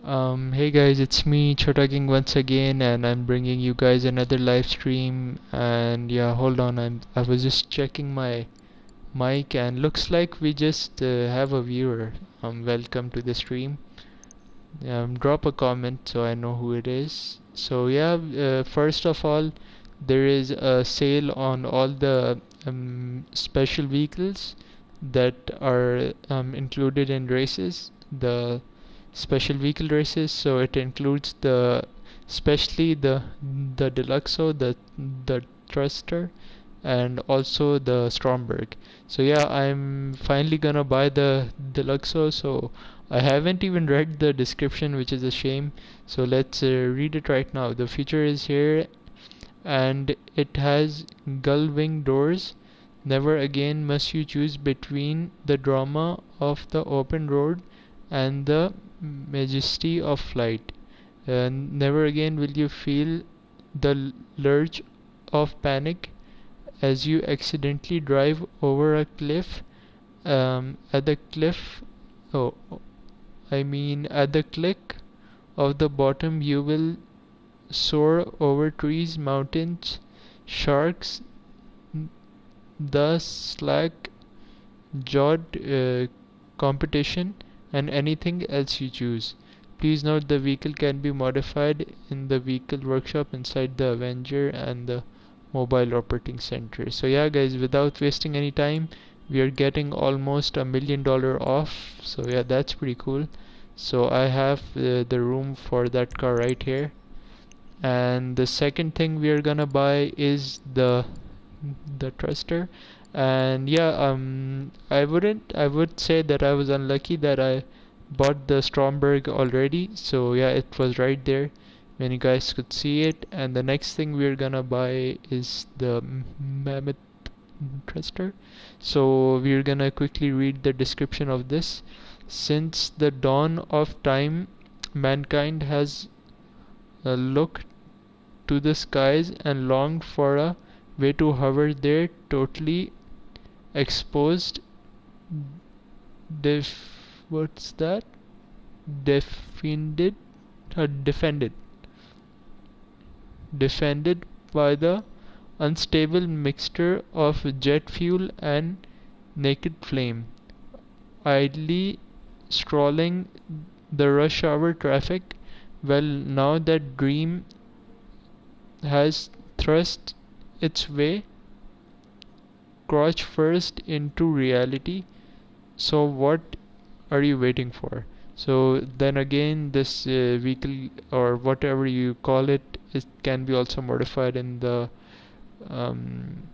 Hey guys, it's me, Chotaking once again, and I'm bringing you guys another live stream. And yeah, hold on, I was just checking my mic, and looks like we just have a viewer. Welcome to the stream. Drop a comment so I know who it is. So yeah, first of all, there is a sale on all the special vehicles that are included in races. The special vehicle races, so it includes especially the Deluxo, the Thruster, and also the Stromberg. So yeah, I'm finally gonna buy the Deluxo. So I haven't even read the description, which is a shame. So let's read it right now. The feature is here, and it has gull wing doors. Never again must you choose between the drama of the open road and the majesty of flight. Never again will you feel the lurch of panic as you accidentally drive over a cliff. At the cliff, oh, at the click of the bottom, you will soar over trees, mountains, sharks, the slack jawed competition, and anything else you choose. Please note the vehicle can be modified in the vehicle workshop inside the Avenger and the mobile operating center. So yeah guys, without wasting any time, we are getting almost $1 million off. So yeah, that's pretty cool. So I have the room for that car right here. And the second thing we are gonna buy is the thruster. And yeah, I would say that I was unlucky that I bought the Stromberg already. So yeah, it was right there when you guys could see it. And the next thing we're gonna buy is the Mammoth thruster. So we're gonna quickly read the description of this. Since the dawn of time, mankind has looked to the skies and longed for a way to hover there, totally exposed. What's that? Defended, defended, defended by the unstable mixture of jet fuel and naked flame, idly strolling the rush hour traffic. Well, now that dream has thrust its way crotch first into reality. So what are you waiting for? So then again, this vehicle or whatever you call it, it can be also modified in the um,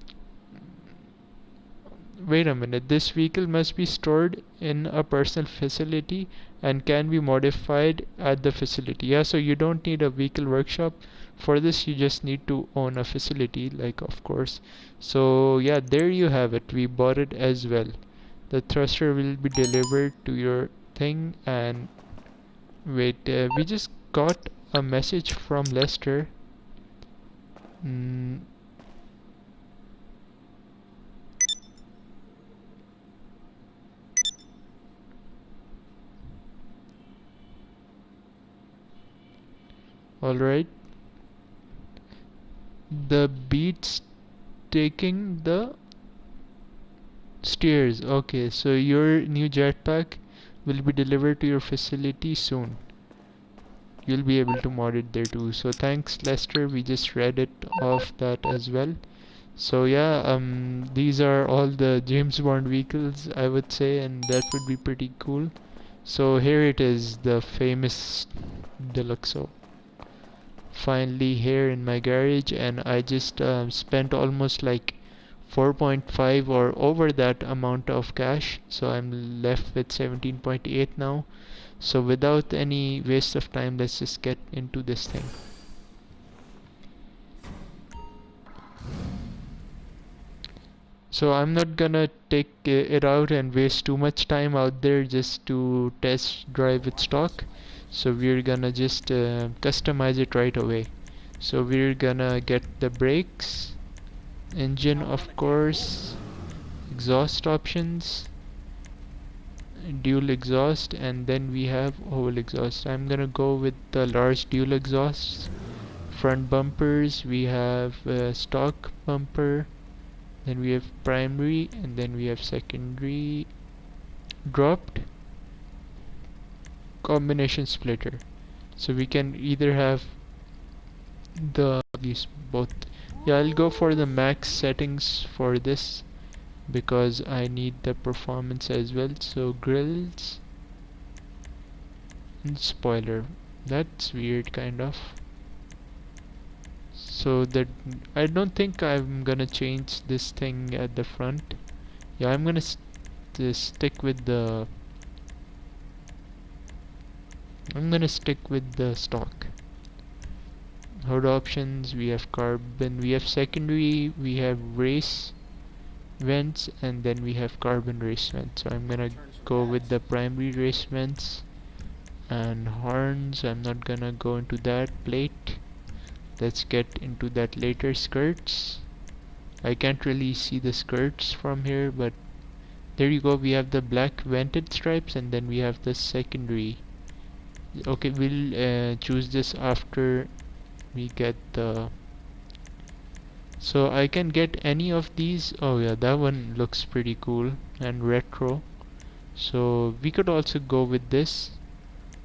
wait a minute, this vehicle must be stored in a personal facility and can be modified at the facility. Yeah, so you don't need a vehicle workshop for this, you just need to own a facility, like, of course. So yeah, there you have it, we bought it as well. The thruster will be delivered to your thing. And wait, we just got a message from Lester. mm, Alright, the beats taking the stairs. Okay, so your new jetpack will be delivered to your facility soon. You'll be able to mod it there too. So thanks Lester, we just read it off that as well. So yeah, these are all the James Bond vehicles, I would say, and that would be pretty cool. So here it is, the famous Deluxo. Finally here in my garage, and I just spent almost like 4.5 or over that amount of cash, so I'm left with 17.8 now. So without any waste of time, let's just get into this thing. So I'm not gonna take it out and waste too much time out there just to test drive its stock. So we're gonna just customize it right away. So we're gonna get the brakes, engine of course, exhaust options, dual exhaust, and then we have oval exhaust. I'm gonna go with the large dual exhausts. Front bumpers, we have stock bumper, then we have primary, and then we have secondary dropped combination splitter. So we can either have these both. Yeah, I'll go for the max settings for this because I need the performance as well. So grills and spoiler, that's weird kind of. So that I don't think I'm gonna change this thing at the front. Yeah, I'm gonna stick with the stock. Hood options, we have carbon, we have secondary, we have race vents, and then we have carbon race vents. So I'm gonna go with the primary race vents. And horns, I'm not gonna go into that. Plate, let's get into that later. Skirts, I can't really see the skirts from here, but there you go. We have the black vented stripes, and then we have the secondary. Okay, we'll choose this after we get the. So I can get any of these. Oh yeah, that one looks pretty cool and retro. So we could also go with this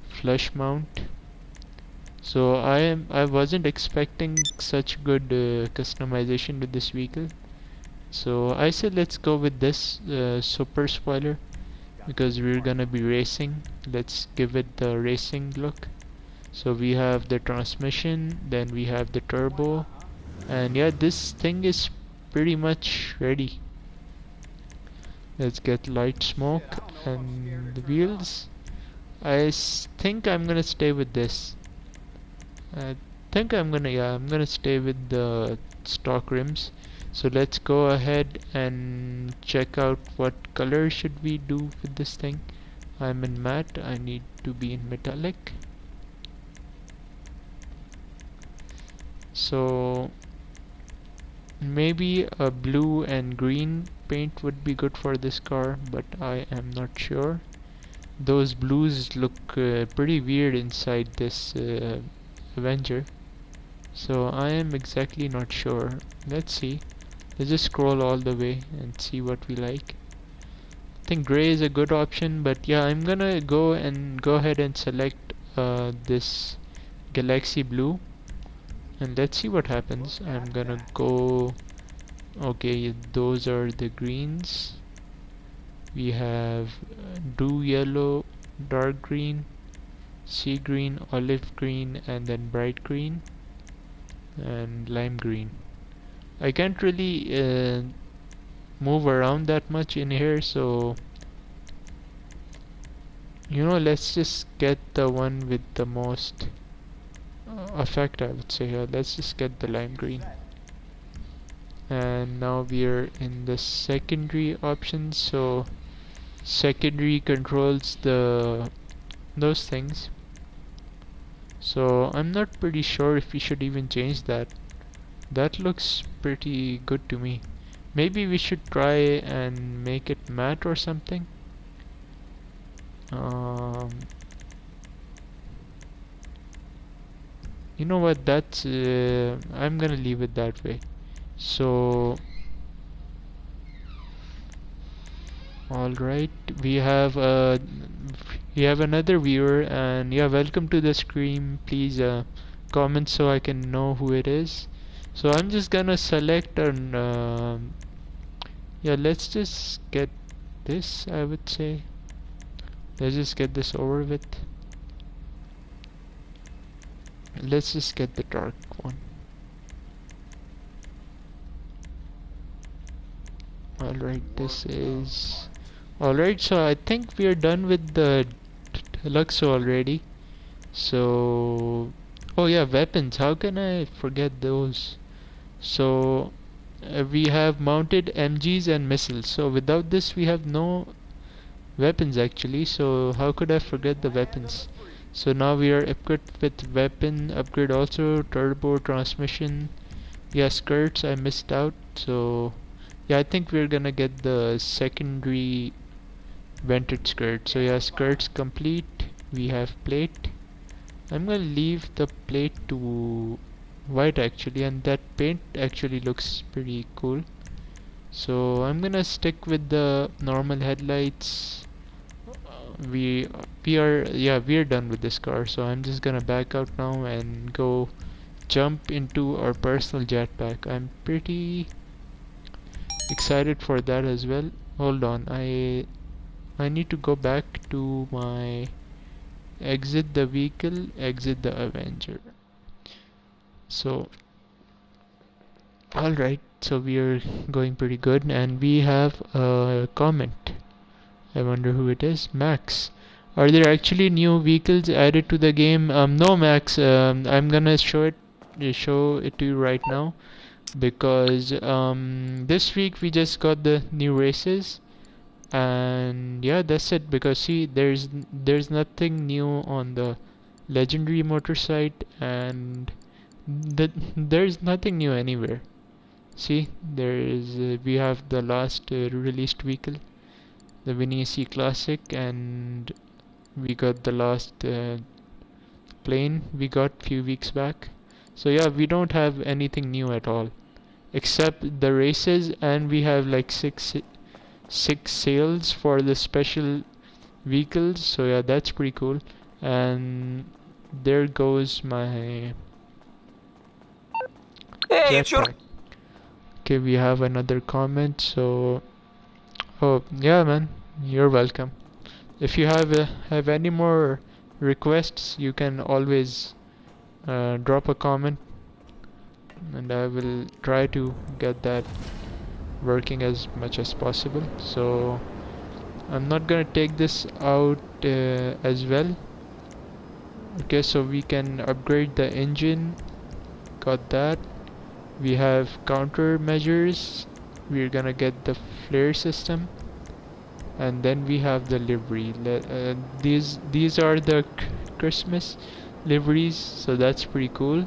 flush mount. So I wasn't expecting such good customization with this vehicle. So I said let's go with this super spoiler because we're gonna be racing. Let's give it the racing look. So we have the transmission, then we have the turbo, and yeah, this thing is pretty much ready. Let's get light smoke and the wheels. I think I'm gonna stay with this. I think I'm gonna stay with the stock rims. So let's go ahead and check out what color should we do with this thing. I'm in matte, I need to be in metallic. So maybe a blue and green paint would be good for this car, but I am not sure. Those blues look pretty weird inside this Avenger, so I am exactly not sure. Let's see. Let's just scroll all the way and see what we like. I think gray is a good option, but yeah, I'm gonna go ahead and select this Galaxy Blue, and let's see what happens. I'm gonna go. Okay, those are the greens. We have dew yellow, dark green, sea green, olive green, and then bright green and lime green. I can't really move around that much in here, so let's just get the one with the most effect, I would say. Here, let's just get the lime green. And now we are in the secondary options. So secondary controls those things. So I'm not pretty sure if we should even change that. That looks pretty good to me. Maybe we should try and make it matte or something. You know what, that's I'm gonna leave it that way. So alright, we have another viewer, and yeah, welcome to the stream. Please comment so I can know who it is. So I'm just gonna select and yeah, let's just get this, I would say. Let's just get this over with. Let's just get the dark one. Alright, this is alright. So I think we are done with the Deluxo already. So oh yeah, weapons, how can I forget those? So we have mounted MGs and missiles. So without this we have no weapons actually, so how could I forget the weapons? So now we are equipped with weapon upgrade, also turbo, transmission. Yeah, skirts I missed out. So yeah, I think we're gonna get the secondary vented skirt. So yeah, skirt's complete. We have plate. I'm gonna leave the plate to white actually, and that paint actually looks pretty cool. So I'm gonna stick with the normal headlights. We we are done with this car, so I'm just gonna back out now and go jump into our personal jetpack. I'm pretty excited for that as well. Hold on, I need to go back to my exit the vehicle, exit the Avenger. So alright, so we are going pretty good, and we have a comment. I wonder who it is. Max. Are there actually new vehicles added to the game? No, Max. I'm gonna show it to you right now, because this week we just got the new races, and yeah, that's it. Because see, there's nothing new on the legendary motor site, and there's nothing new anywhere. See, we have the last released vehicle, the Vinci Classic, and we got the last plane we got few weeks back. So yeah, we don't have anything new at all except the races, and we have like six sales for the special vehicles. So yeah, that's pretty cool. And there goes my jetpack. Okay, we have another comment. So oh yeah, man, you're welcome. If you have any more requests, you can always drop a comment, and I will try to get that working as much as possible. So I'm not gonna take this out as well. Okay, so we can upgrade the engine. Got that. We have countermeasures. We're gonna get the flare system, and then we have the livery. These are the Christmas liveries, so that's pretty cool.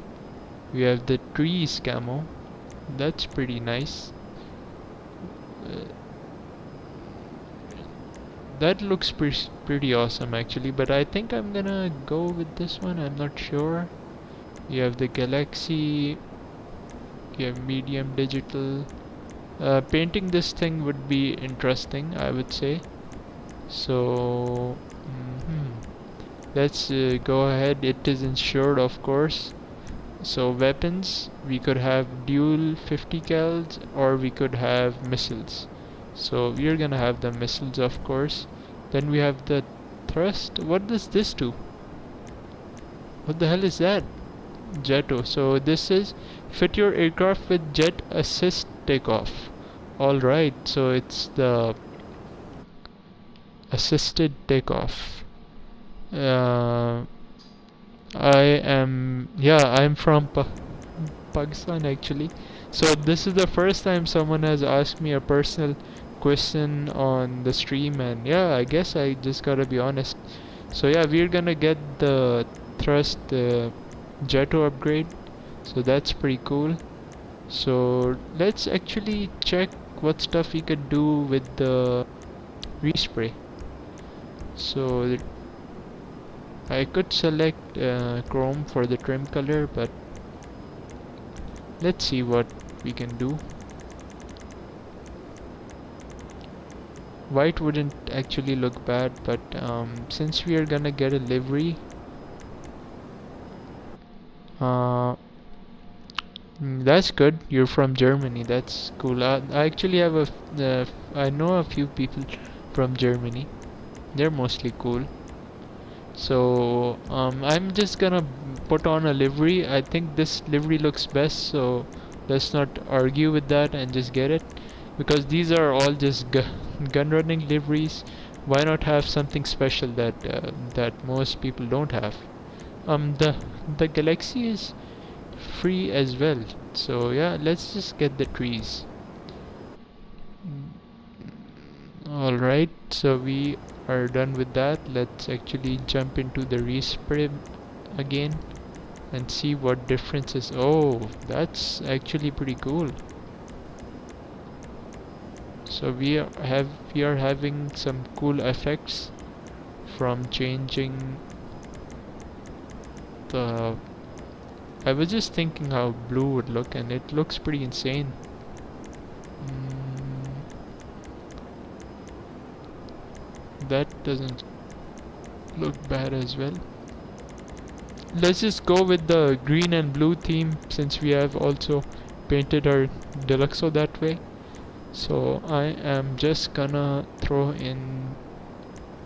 We have the trees camo. That's pretty nice. That looks pretty awesome actually, but I think I'm gonna go with this one. I'm not sure. You have the Galaxy. You have medium digital. Painting this thing would be interesting, I would say. So let's go ahead. It is insured, of course. So weapons, we could have dual 50 cals, or we could have missiles. So we're gonna have the missiles, of course. Then we have the thrust. What does this do? What the hell is that? Jetto. So this is fit your aircraft with jet assist takeoff. Alright, so it's the assisted takeoff. I'm from Pakistan actually. So this is the first time someone has asked me a personal question on the stream, and yeah, I guess I just gotta be honest. So yeah, we're gonna get the thrust Jetto upgrade, so that's pretty cool. So let's actually check what stuff we could do with the respray. So I could select chrome for the trim color, but let's see what we can do. White wouldn't actually look bad, but since we are gonna get a livery, that's good. You're from Germany. That's cool. I actually have I know a few people from Germany. They're mostly cool. So I'm just gonna put on a livery. I think this livery looks best, so let's not argue with that and just get it, because these are all just gun running liveries. Why not have something special that most people don't have? The Galaxy is free as well, so yeah, let's just get the trees. Alright, so we are done with that. Let's actually jump into the respray again and see what differences. Oh, that's actually pretty cool. So we are having some cool effects from changing the. I was just thinking how blue would look, and it looks pretty insane. That doesn't look bad as well. Let's just go with the green and blue theme, since we have also painted our Deluxo that way. So I am just gonna throw in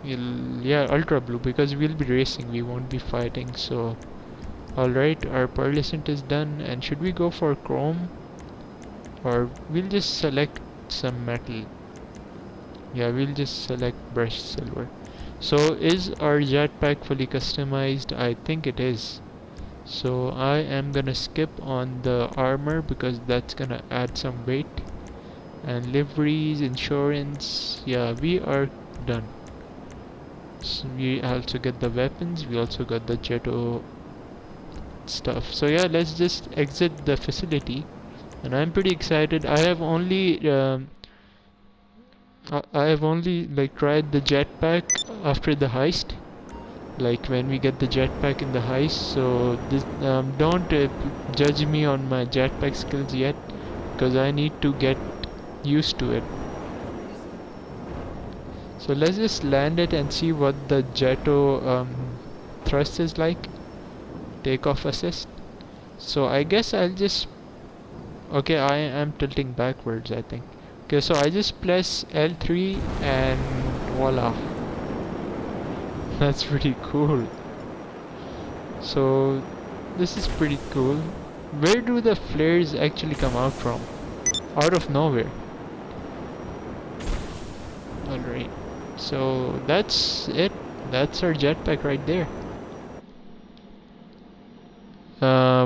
yeah, ultra blue, because we'll be racing, we won't be fighting. So alright, our pearlescent is done, and should we go for chrome, or we'll just select some metal? Yeah, we'll just select brushed silver. So is our jetpack fully customized? I think it is. So I am gonna skip on the armor, because that's gonna add some weight. And liveries, insurance, yeah, we are done. So we also get the weapons, we also got the Jetto stuff. So yeah, let's just exit the facility. And I'm pretty excited. I have only like tried the jetpack after the heist, like when we get the jetpack in the heist. So this, don't judge me on my jetpack skills yet, because I need to get used to it. So let's just land it and see what the Jetto thrust is like. Takeoff assist. So I guess I'll just. Okay, I am tilting backwards, I think. Okay, so I just press L3 and voila. That's pretty cool. So this is pretty cool. Where do the flares actually come out from? Out of nowhere. Alright. So that's it. That's our jetpack right there.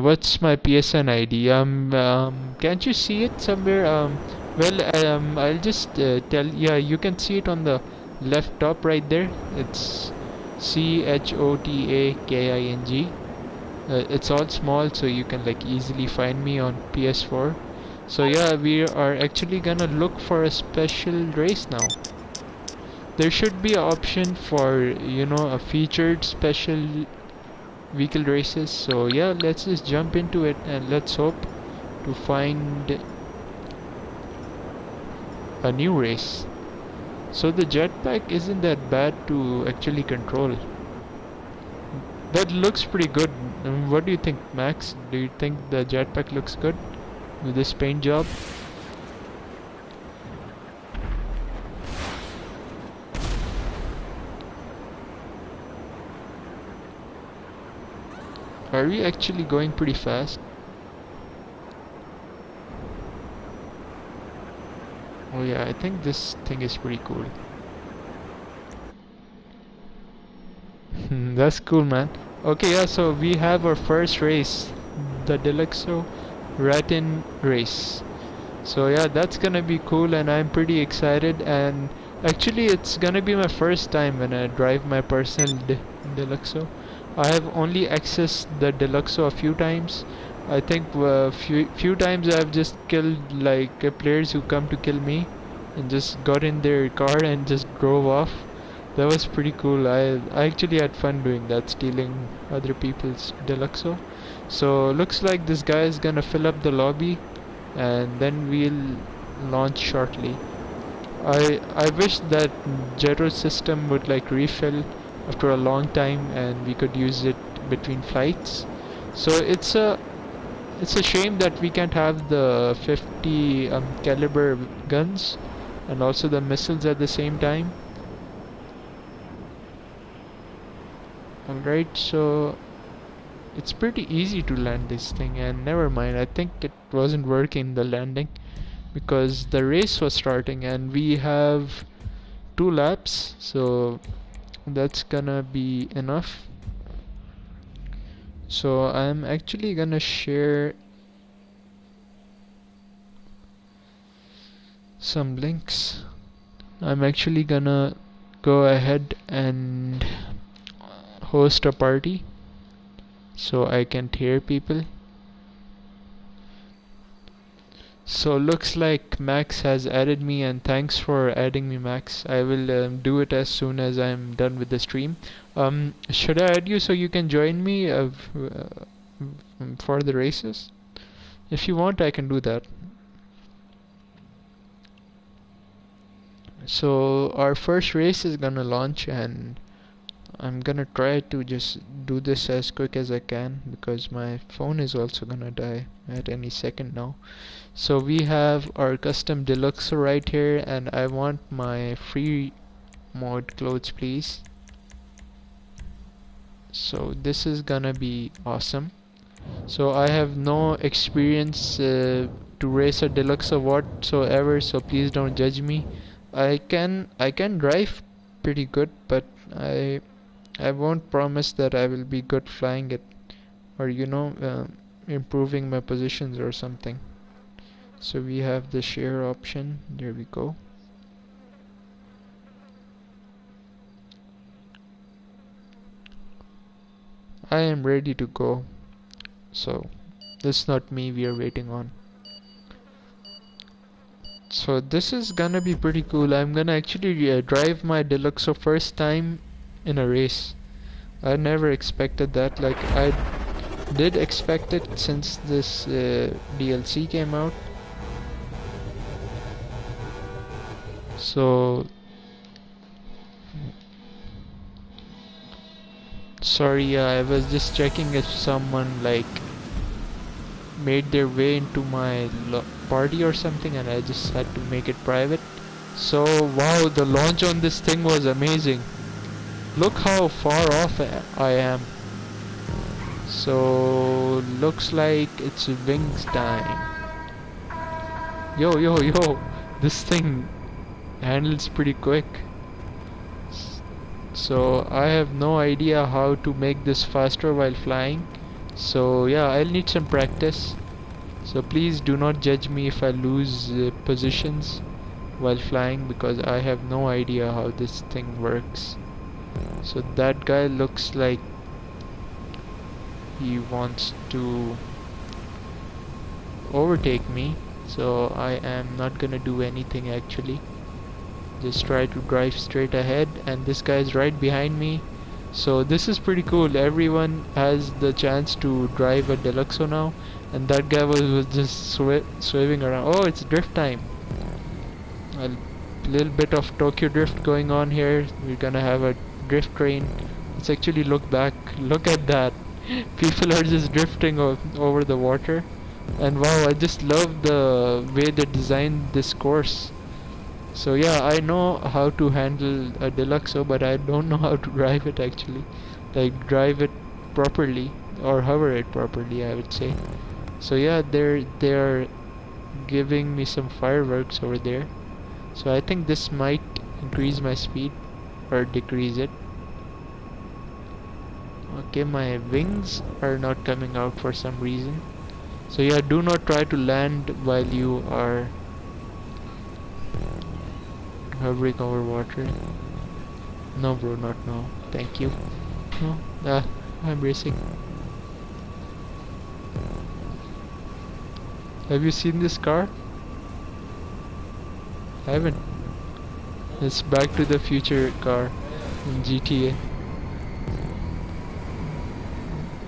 What's my PSN ID? Can't you see it somewhere? I'll just tell. Yeah, you can see it on the left top right there. It's CHOTAKING. It's all small, so you can like easily find me on PS4. So yeah, we are actually gonna look for a special race now. There should be an option for, you know, a featured special vehicle races. So yeah, let's just jump into it, and let's hope to find a new race. So the jetpack isn't that bad to actually control. That looks pretty good. What do you think, Max? Do you think the jetpack looks good with this paint job? Are we actually going pretty fast? Oh yeah, I think this thing is pretty cool. That's cool, man. Okay, yeah, so we have our first race, the Deluxo Ratin race. So yeah, that's gonna be cool, and I'm pretty excited. And actually, it's gonna be my first time when I drive my personal Deluxo. I have only accessed the Deluxo a few times. I think few times I've just killed like players who come to kill me, and just got in their car and just drove off. That was pretty cool. I actually had fun doing that, stealing other people's Deluxo. So looks like this guy is gonna fill up the lobby, and then we'll launch shortly. I wish that gyro system would like refill after a long time, and we could use it between flights. So it's a shame that we can't have the 50 caliber guns and also the missiles at the same time. Alright, so it's pretty easy to land this thing, and never mind, I think it wasn't working, the landing, because the race was starting and we have 2 laps, so that's gonna be enough. So I'm actually gonna share some links. I'm actually gonna go ahead and host a party so I can hear people. So looks like Max has added me, and thanks for adding me, Max. I will do it as soon as I'm done with the stream. Should I add you so you can join me for the races? If you want, I can do that. So our first race is gonna launch, and I'm gonna try to just do this as quick as I can because my phone is also gonna die at any second now. So we have our custom Deluxo right here, and I want my free mode clothes, please. So this is gonna be awesome. So I have no experience to race a Deluxo whatsoever, so please don't judge me. I can drive pretty good, but I won't promise that I will be good flying it, or improving my positions or something. So we have the share option. There we go. I am ready to go. So this is not me we are waiting on. So this is gonna be pretty cool. I'm gonna actually drive my Deluxo first time in a race. I never expected that. Like, I did expect it since this DLC came out. So sorry, I was just checking if someone like made their way into my party or something, and I just had to make it private. So wow, the launch on this thing was amazing. Look how far off I am. So looks like it's wings time. Yo yo yo, this thing handles pretty quick. So I have no idea how to make this faster while flying. So yeah, I'll need some practice. So please do not judge me if I lose positions while flying, because I have no idea how this thing works. So that guy looks like he wants to overtake me, so I am not gonna do anything actually. Just try to drive straight ahead, and this guy is right behind me. So this is pretty cool. Everyone has the chance to drive a Deluxo now, and that guy was just swerving around. Oh, it's drift time. A little bit of Tokyo drift going on here. We're gonna have a drift train. Let's actually look back. Look at that. People are just drifting over the water. And wow, I just love the way they designed this course. So yeah, I know how to handle a Deluxo, but I don't know how to drive it actually. Like, drive it properly or hover it properly, I would say. So yeah, they're giving me some fireworks over there. So I think this might increase my speed or decrease it. Okay, my wings are not coming out for some reason. So yeah, do not try to land while you are hovering over water. No bro, not now. Thank you. No, I'm racing. Have you seen this car? I haven't. It's Back to the Future car in GTA.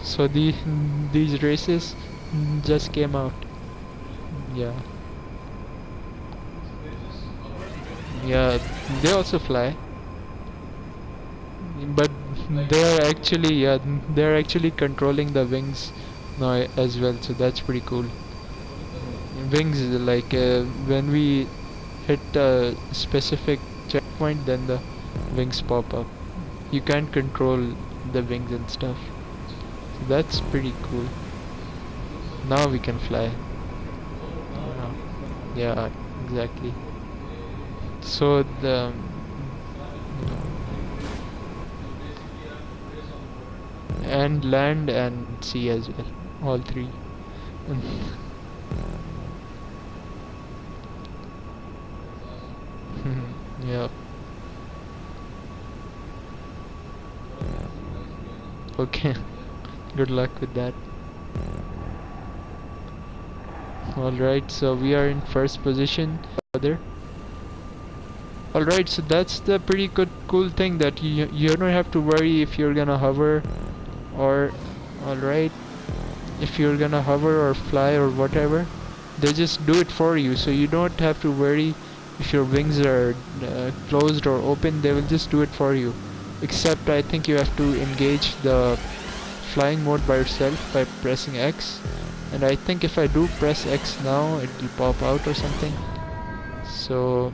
So these races just came out. Yeah. Yeah, they also fly. But they're actually controlling the wings now as well, so that's pretty cool. Wings, like when we hit a specific checkpoint, then the wings pop up. You can't control the wings and stuff, so that's pretty cool. Now we can fly. Yeah, exactly. So the and land and sea as well, all three. Yeah. Okay. Good luck with that. Alright, so we are in first position. Other. Alright, so that's the pretty good cool thing that you don't have to worry if you're gonna hover or alright, if you're gonna hover or fly or whatever. They just do it for you, so you don't have to worry if your wings are closed or open. They will just do it for you. Except I think you have to engage the flying mode by yourself by pressing X. And I think if I do press X now, it will pop out or something. So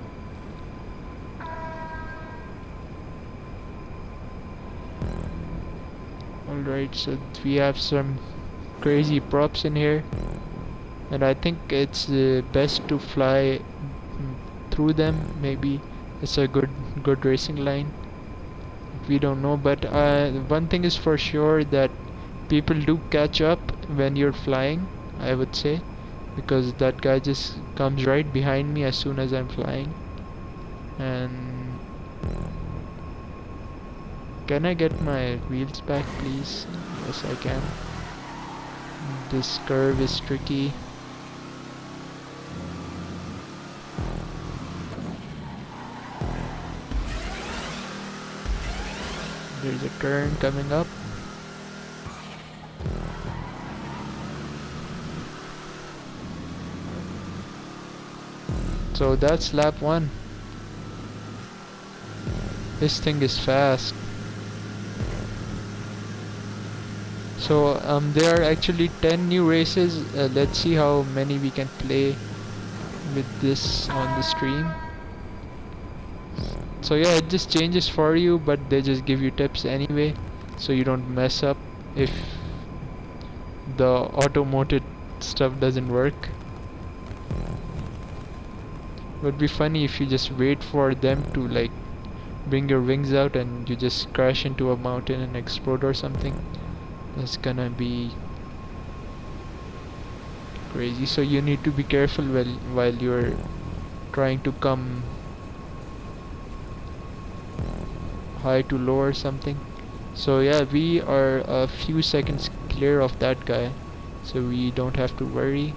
alright, so we have some crazy props in here, and I think it's best to fly through them. Maybe it's a good racing line. We don't know, but one thing is for sure, that people do catch up when you're flying, I would say, because that guy just comes right behind me as soon as I'm flying. And can I get my wheels back, please? Yes, I can. This curve is tricky. There's a turn coming up. So that's lap 1. This thing is fast. So there are actually 10 new races. Let's see how many we can play with this on the stream. So yeah, it just changes for you, but they just give you tips anyway, so you don't mess up if the automated stuff doesn't work. It would be funny if you just wait for them to like bring your wings out and you just crash into a mountain and explode or something. That's gonna be crazy. So you need to be careful while you're trying to come high to low or something. So yeah, we are a few seconds clear of that guy, so we don't have to worry.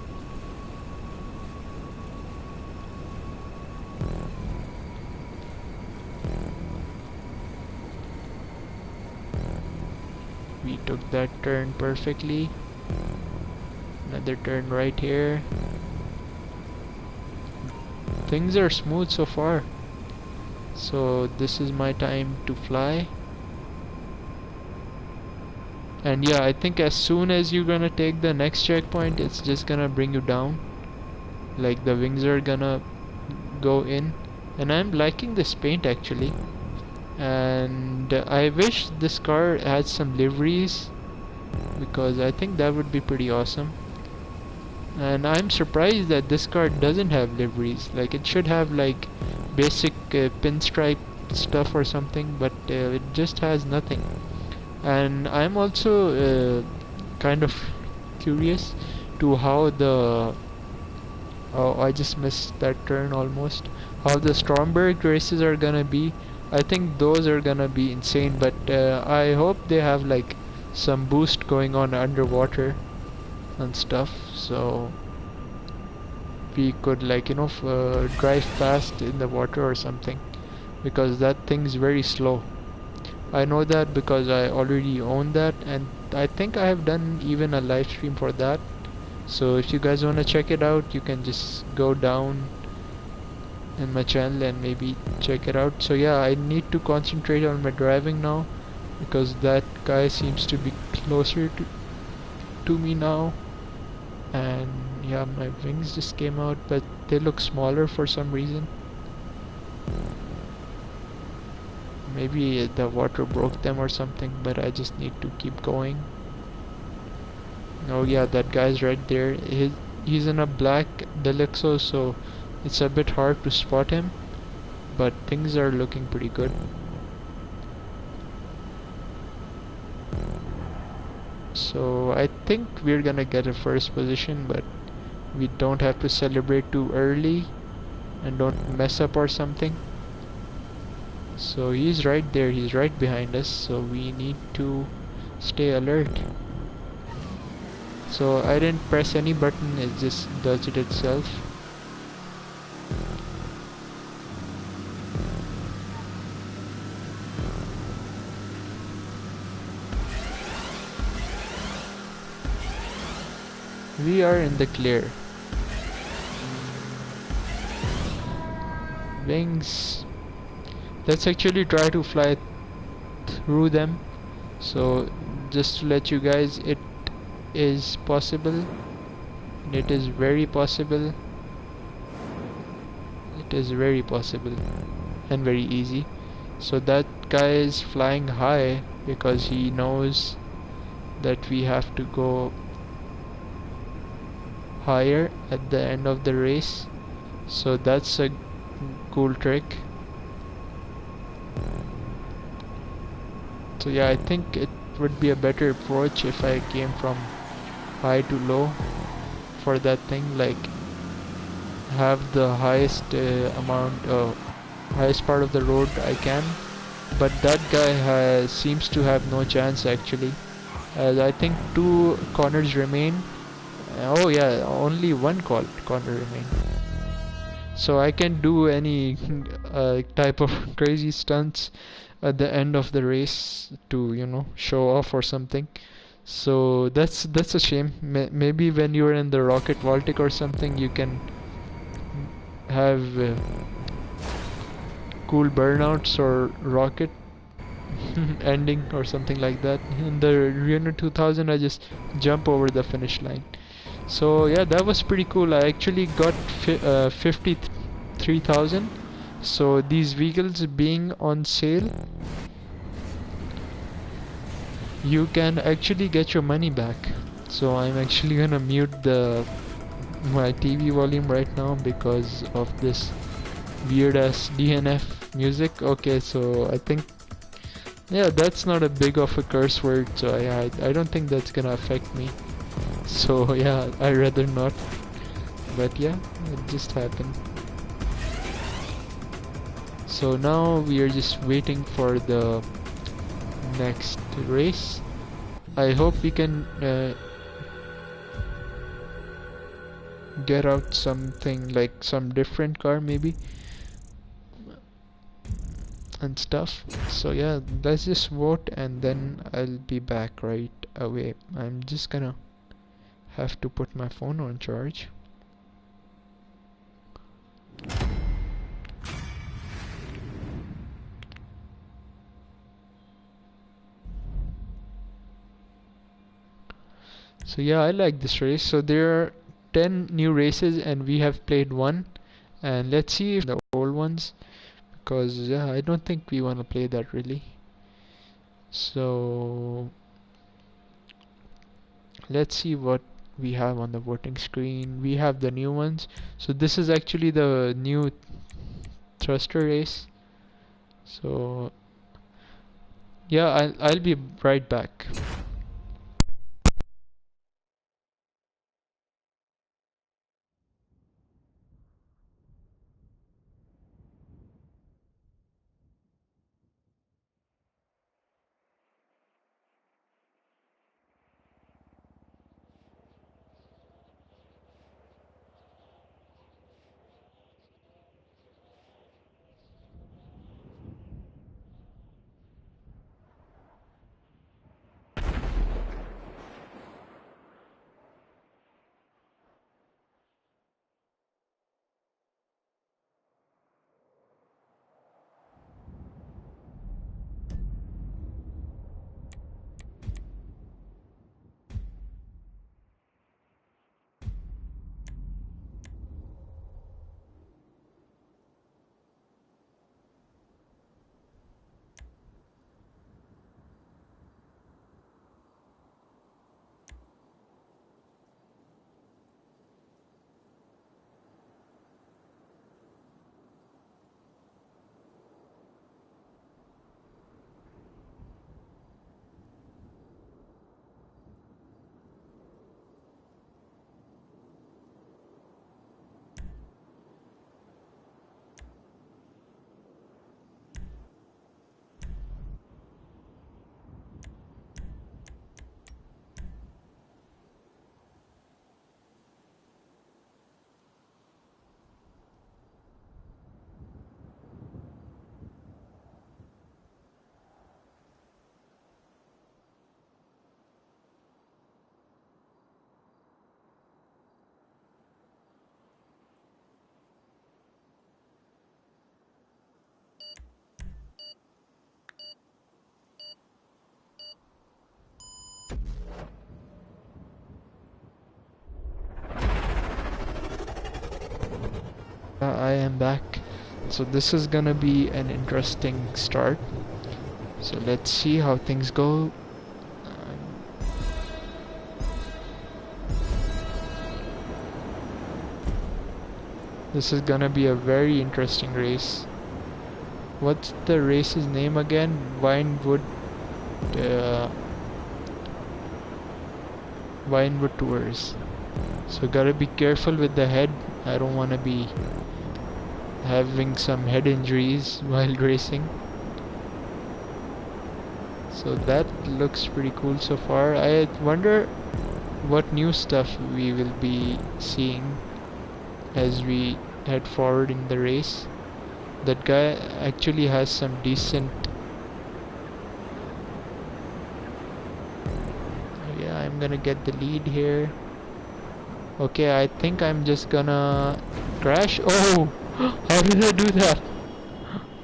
We took that turn perfectly. Another turn right here. Things are smooth so far. So this is my time to fly. And yeah, I think as soon as you're gonna take the next checkpoint, it's just gonna bring you down. Like the wings are gonna go in. And I'm liking this paint actually. And I wish this car had some liveries, because I think that would be pretty awesome. And I'm surprised that this car doesn't have liveries. Like it should have like basic pinstripe stuff or something, but it just has nothing. And I'm also kind of curious to how the oh, I just missed that turn almost. How the Stromberg races are gonna be. I think those are gonna be insane, but I hope they have like some boost going on underwater and stuff, so we could like drive fast in the water or something, because that thing's very slow. I know that because I already own that, and I think I have done even a live stream for that. So if you guys want to check it out, you can just go down in my channel and maybe check it out. So yeah, I need to concentrate on my driving now, because that guy seems to be closer to me now. And yeah, my wings just came out, but they look smaller for some reason. Maybe the water broke them or something, but I just need to keep going. Oh yeah, that guy's right there. He's in a black Deluxo, so it's a bit hard to spot him, but things are looking pretty good. So I think we're gonna get a first position, but we don't have to celebrate too early and don't mess up or something. So he's right there, he's right behind us, so we need to stay alert. So I didn't press any button, it just does it itself. We are in the clear. Wings. Let's actually try to fly through them. So just to let you guys, it is possible. It is very possible. It is very possible and very easy. So that guy is flying high because he knows that we have to go higher at the end of the race. So that's a cool trick. So yeah, I think it would be a better approach if I came from high to low for that thing, like have the highest highest part of the road I can. But that guy seems to have no chance actually, as I think 2 corners remain. Oh yeah, only one corner remain. So I can do any type of crazy stunts at the end of the race to, you know, show off or something. So that's a shame. Maybe when you're in the rocket Baltic or something, you can have cool burnouts or rocket ending or something like that. In the Reno 2000, I just jump over the finish line. So yeah, that was pretty cool. I actually got 53,000. So these vehicles being on sale, you can actually get your money back. So I'm actually gonna mute the my TV volume right now because of this weird ass DNF music. Okay, so I think, yeah, that's not a big of a curse word, so I don't think that's gonna affect me. So yeah, I'd rather not. But yeah, it just happened. So now we are just waiting for the next race. I hope we can get out something like some different car maybe and stuff. So yeah, let's just vote and then I'll be back right away. I'm just gonna have to put my phone on charge. So yeah, I like this race. So there are 10 new races and we have played one, and let's see if the old ones, because yeah, I don't think we want to play that really. So let's see what we have on the voting screen. We have the new ones. So this is actually the new thruster race. So yeah, I'll be right back. I am back. So this is gonna be an interesting start. So let's see how things go. This is gonna be a very interesting race. What's the race's name again? Uh, Vinewood Tours. So gotta be careful with the head. I don't wanna be having some head injuries while racing. So that looks pretty cool so far. I wonder what new stuff we will be seeing as we head forward in the race. That guy actually has some decent... Yeah, I'm gonna get the lead here. Okay, I think I'm just gonna crash. Oh! How did I do that?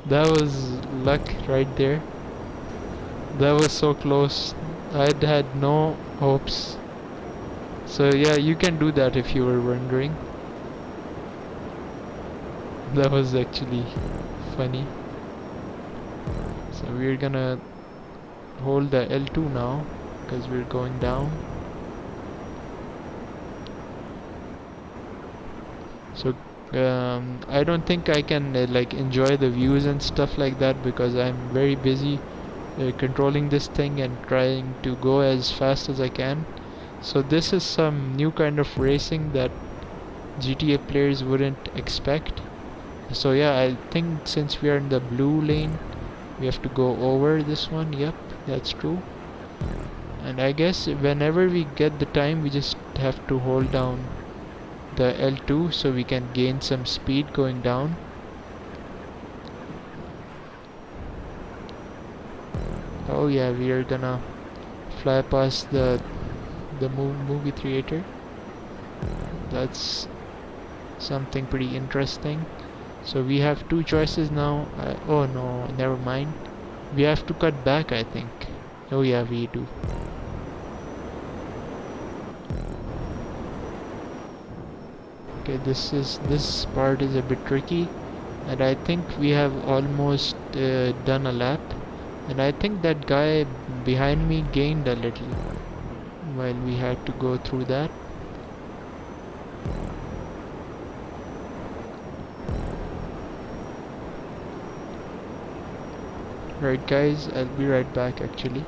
That was luck right there. That was so close. I'd had no hopes. So yeah, you can do that if you were wondering. That was actually funny. So we're gonna hold the L2 now because we're going down. So I don't think I can like enjoy the views and stuff like that because I'm very busy controlling this thing and trying to go as fast as I can. So this is some new kind of racing that GTA players wouldn't expect. So yeah, I think since we are in the blue lane, we have to go over this one. Yep, that's true. And I guess whenever we get the time, we just have to hold down the L2 so we can gain some speed going down. Oh yeah, we are gonna fly past the movie theater. That's something pretty interesting. So we have two choices now. Oh no, never mind. We have to cut back, I think. Oh yeah, we do. Okay, this part is a bit tricky, and I think we have almost done a lap. And I think that guy behind me gained a little while we had to go through that. Right guys, I'll be right back actually.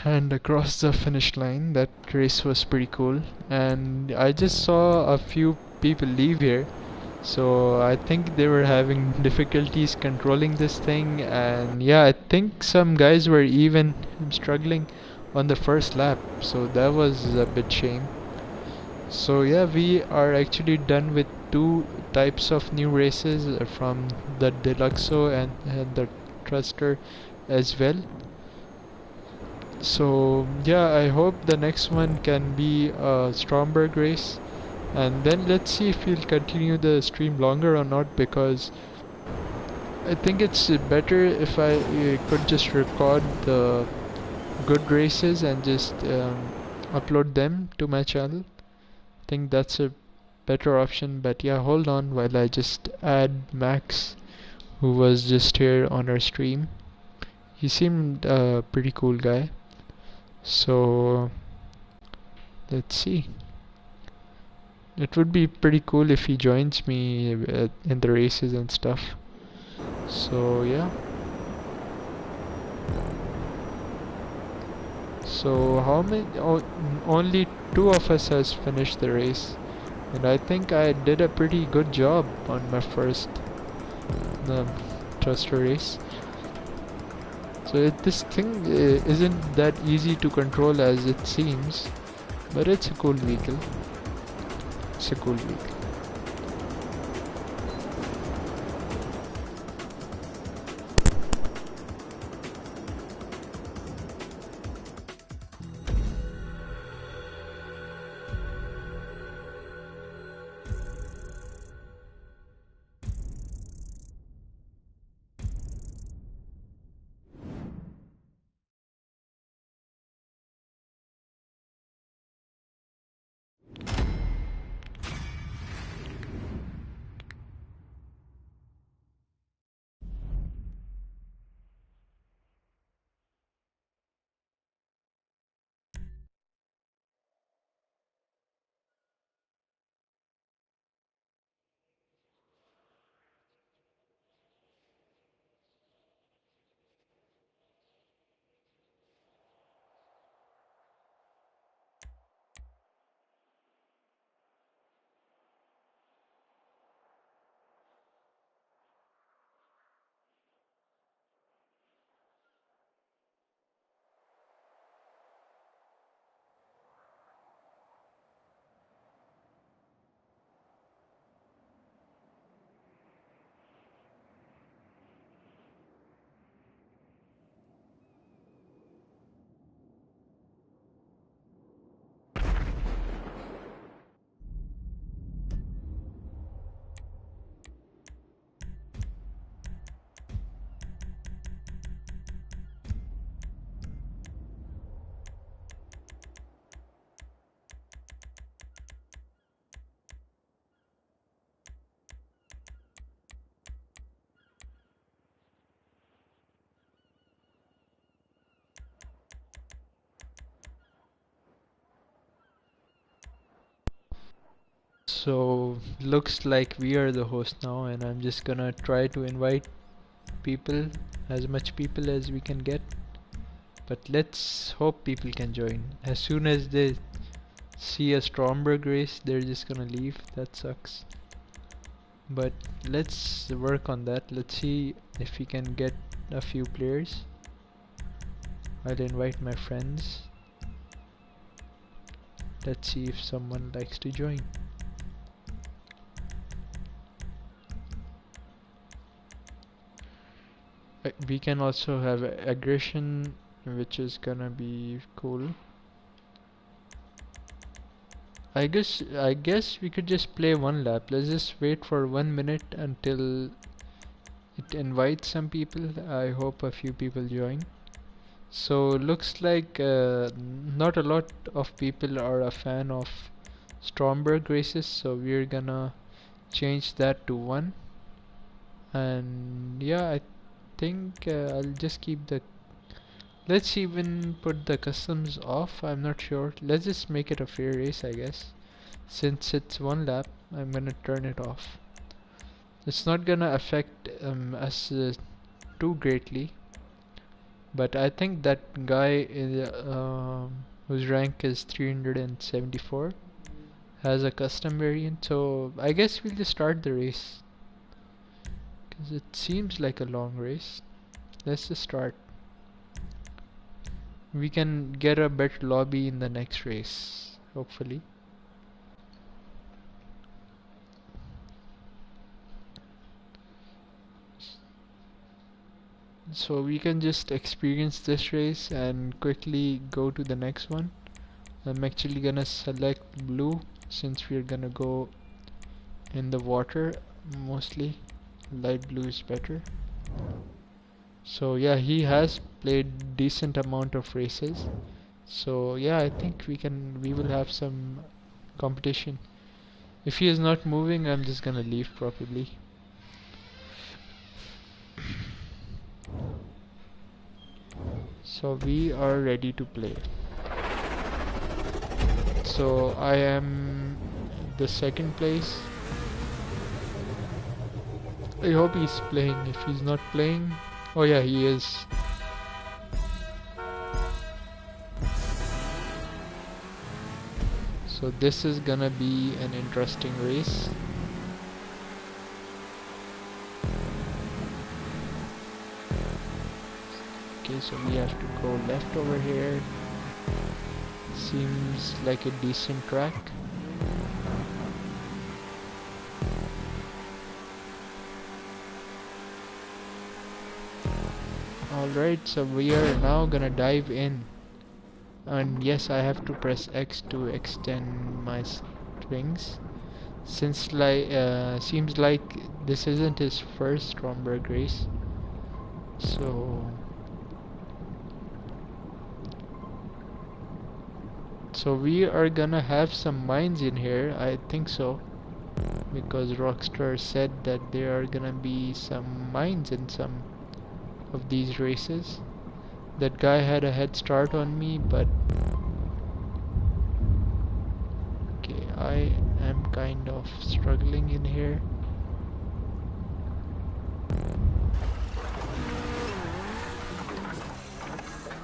and across the finish line. That race was pretty cool, and I just saw a few people leave here, so I think they were having difficulties controlling this thing, and yeah, I think some guys were even struggling on the first lap, so that was a bit shame. So yeah, we are actually done with two types of new races, from the Deluxo and the Thruster as well. So yeah, I hope the next one can be a Stromberg race, and then let's see if we'll continue the stream longer or not, because I think it's better if I could just record the good races and just upload them to my channel. I think that's a better option. But yeah, hold on while I just add Max, who was just here on our stream. He seemed a pretty cool guy. So let's see. It would be pretty cool if he joins me in the races and stuff. So yeah. So how many? Oh, only two of us has finished the race, and I think I did a pretty good job on my first thruster race. So this thing isn't that easy to control as it seems, but it's a cool vehicle. It's a cool vehicle. So looks like we are the host now, and I'm just gonna try to invite people, as much people as we can get. But let's hope people can join. As soon as they see a Stromberg race, they're just gonna leave. That sucks. But let's work on that. Let's see if we can get a few players. I'll invite my friends. Let's see if someone likes to join. We can also have aggression, which is gonna be cool. I guess we could just play one lap. Let's just wait for 1 minute until it invites some people. I hope a few people join. So looks like not a lot of people are a fan of Stromberg races, so we're gonna change that to 1. And yeah, I think I'll just keep the, let's even put the customs off. I'm not sure. Let's just make it a fair race, I guess. Since it's 1 lap, I'm gonna turn it off. It's not gonna affect us too greatly, But I think that guy is, whose rank is 374 has a custom variant, so I guess we'll just start the race because it seems like a long race. Let's just start. We can get a better lobby in the next race, hopefully. So we can just experience this race and quickly go to the next one. I'm actually gonna select blue since we're gonna go in the water mostly. Light blue is better. So yeah, he has played decent amount of races. So yeah, I think we will have some competition. If he is not moving, I'm just gonna leave probably. So we are ready to play. So I am the second place. I hope he's playing. If he's not playing, oh yeah, he is. So this is gonna be an interesting race. Okay, so we have to go left over here. Seems like a decent track. Alright, so we are now gonna dive in. And yes, I have to press X to extend my wings. Since seems like this isn't his first Stromberg race. So we are gonna have some mines in here, I think so. Because Rockstar said that there are gonna be some mines in some of these races. That guy had a head start on me, but okay, I am kind of struggling in here.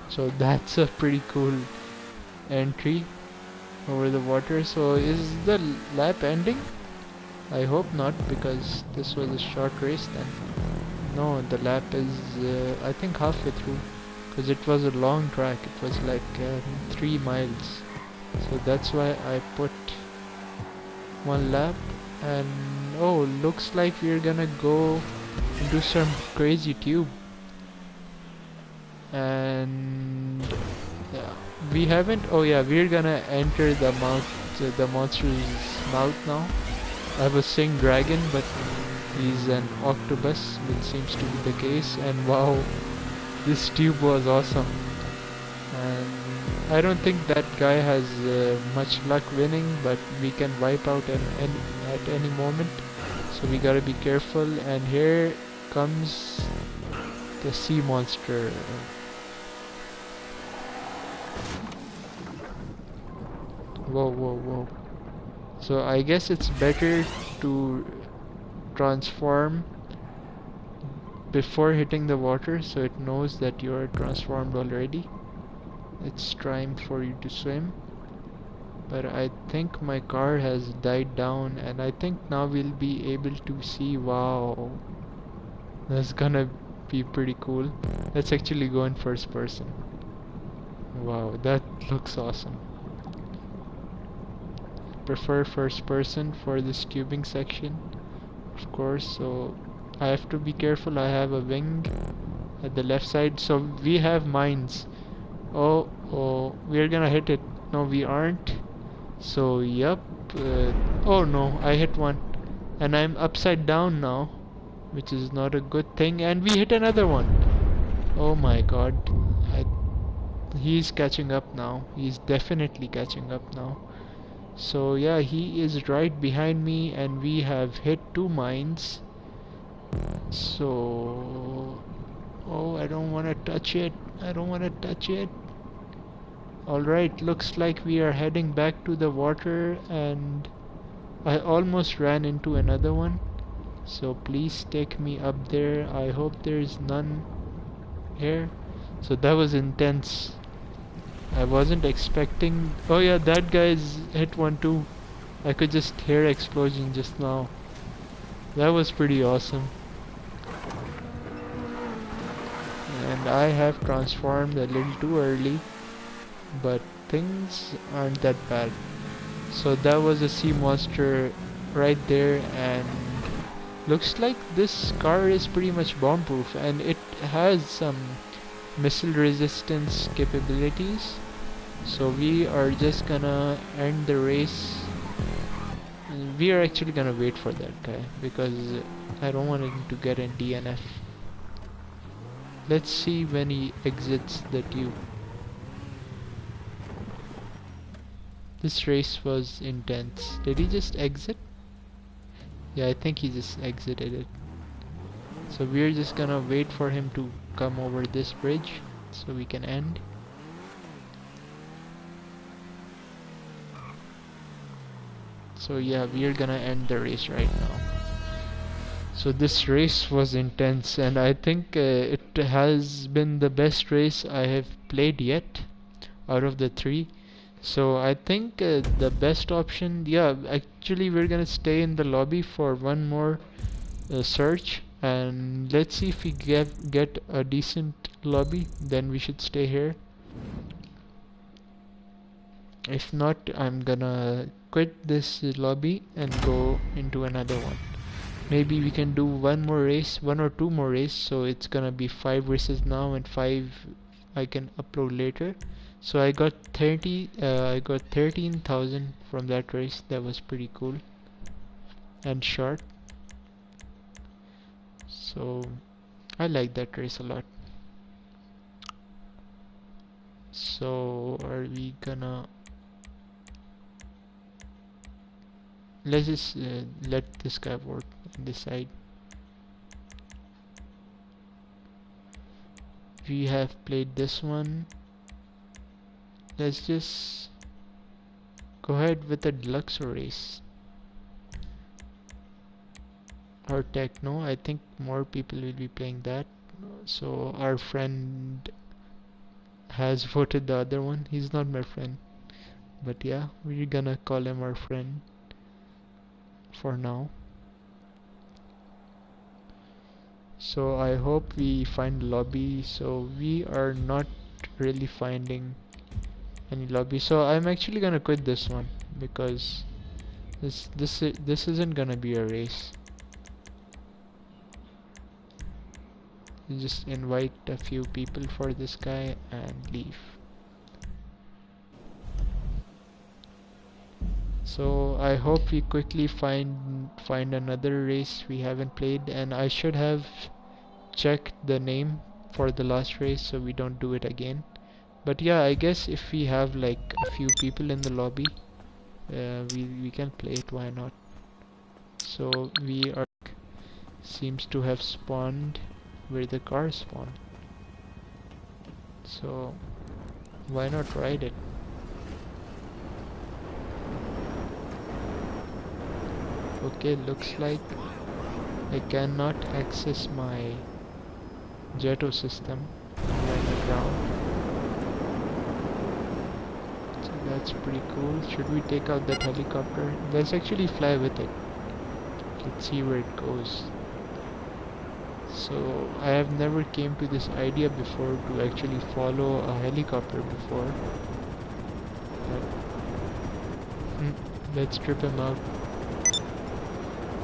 So that's a pretty cool entry over the water. So is the lap ending? I hope not, because this was a short race then. No, the lap is I think halfway through, because it was a long track. It was like 3 miles, so that's why I put 1 lap. And oh, looks like we're gonna go into some crazy tube. And yeah, we haven't, oh yeah, we're gonna enter the monster's mouth now. I was saying dragon, but he's an octopus, which seems to be the case. And wow, this tube was awesome. And I don't think that guy has much luck winning, but we can wipe out at any moment. So we gotta be careful. And here comes the sea monster. Whoa, whoa, whoa. So I guess it's better to transform before hitting the water, so it knows that you are transformed already. It's trying for you to swim. But I think my car has died down, and I think now we'll be able to see. Wow, that's gonna be pretty cool. Let's actually go in first person. Wow, that looks awesome. Prefer first person for this tubing section, of course. So I have to be careful. I have a wing at the left side, so we have mines. Oh, we're gonna hit it. No, we aren't. So yep. Oh no, I hit one, and I'm upside down now, which is not a good thing. And we hit another one. Oh my god, he's catching up now. He's definitely catching up now. So yeah, he is right behind me, and we have hit 2 mines. So oh, I don't want to touch it. I don't want to touch it. Alright, looks like we are heading back to the water, and I almost ran into another one. So please take me up there. I hope there is none here. So that was intense. I wasn't expecting. Oh yeah, that guy's hit one too. I could just hear explosion just now. That was pretty awesome. And I have transformed a little too early, but things aren't that bad. So that was a sea monster right there, and looks like this car is pretty much bomb proof, and it has some missile resistance capabilities. So we are just gonna end the race. We are actually gonna wait for that guy because I don't want him to get in DNF. Let's see when he exits the tube. This race was intense. Did he just exit? Yeah, I think he just exited it. So we're just gonna wait for him to come over this bridge so we can end. So yeah, we're gonna end the race right now. So this race was intense, and I think it has been the best race I have played yet out of the three. So I think the best option, yeah, actually we're gonna stay in the lobby for one more search, and let's see if we get a decent lobby. Then we should stay here. If not, I'm gonna quit this lobby and go into another one. Maybe we can do one more race, one or two more races, so it's gonna be 5 races now and 5 I can upload later. So I got 13,000 from that race. That was pretty cool and short. So I like that race a lot. So are we gonna, let's just let this guy vote and decide. We have played this one. Let's just go ahead with the Deluxo race or Techno. I think more people will be playing that. So our friend has voted the other one. He's not my friend, but yeah, we're gonna call him our friend for now. So I hope we find lobby. So we are not really finding any lobby. So I'm actually gonna quit this one because this isn't gonna be a race. You just invite a few people for this guy and leave. So I hope we quickly find another race we haven't played, and I should have checked the name for the last race so we don't do it again. But yeah, I guess if we have like a few people in the lobby, we can play it. Why not? So we are seems to have spawned where the car spawned. So why not ride it? Okay, looks like I cannot access my Jetto system on the ground. So that's pretty cool. Should we take out that helicopter? Let's actually fly with it. Let's see where it goes. So I have never came to this idea before to actually follow a helicopter before. But, let's trip him out.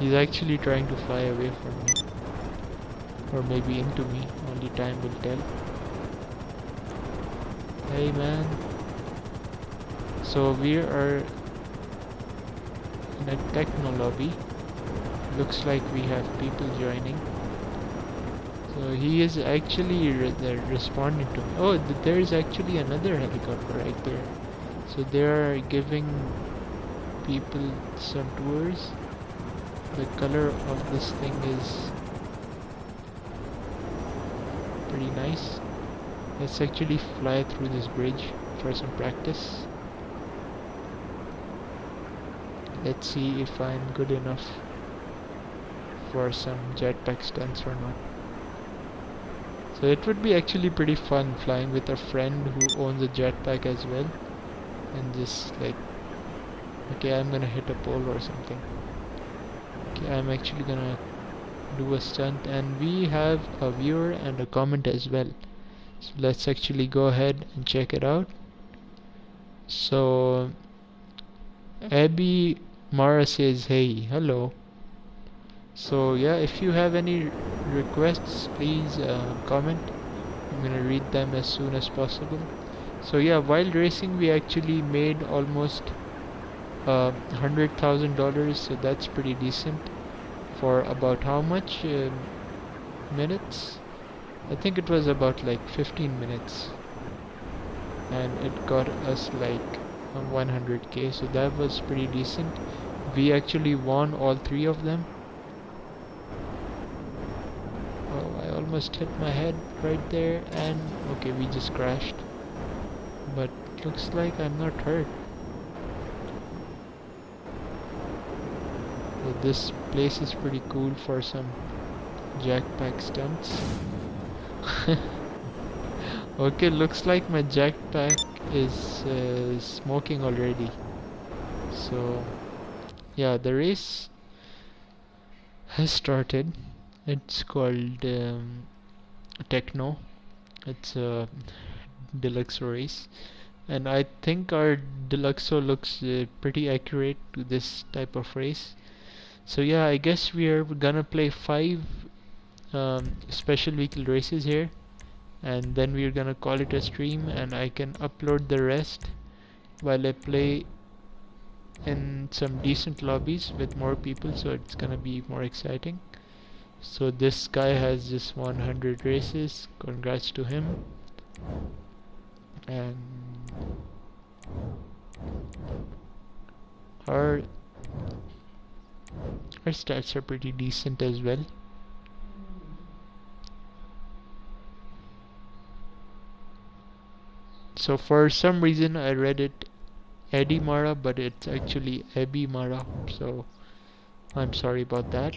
He's actually trying to fly away from me. Or maybe into me. Only time will tell. Hey man. So we are in a techno lobby. Looks like we have people joining. So he is actually responding to me. Oh, there is actually another helicopter right there. So they are giving people some tours. The color of this thing is pretty nice. Let's actually fly through this bridge for some practice. Let's see if I'm good enough for some jetpack stunts or not. So it would be actually pretty fun flying with a friend who owns a jetpack as well, and just like, okay, I'm gonna hit a pole or something. Okay, I'm actually gonna do a stunt, and we have a viewer and a comment as well. So let's actually go ahead and check it out. So Abby Mara says, hey, hello. So yeah, if you have any requests, please comment. I'm gonna read them as soon as possible. So yeah, while racing we actually made almost $100,000, so that's pretty decent for about how much minutes? I think it was about like 15 minutes, and it got us like 100k, so that was pretty decent. We actually won all three of them. Oh, I almost hit my head right there, and okay, we just crashed, but looks like I'm not hurt. So this place is pretty cool for some jackpack stunts. Okay, looks like my jackpack is smoking already. So yeah, the race has started. It's called Techno. It's a Deluxo race, and I think our Deluxo looks pretty accurate to this type of race. So yeah, I guess we are gonna play 5 special vehicle races here, and then we're gonna call it a stream, and I can upload the rest while I play in some decent lobbies with more people, so it's gonna be more exciting. So this guy has just 100 races, congrats to him. And our stats are pretty decent as well. So for some reason I read it Eddie Mara, but it's actually Abby Mara, so I'm sorry about that.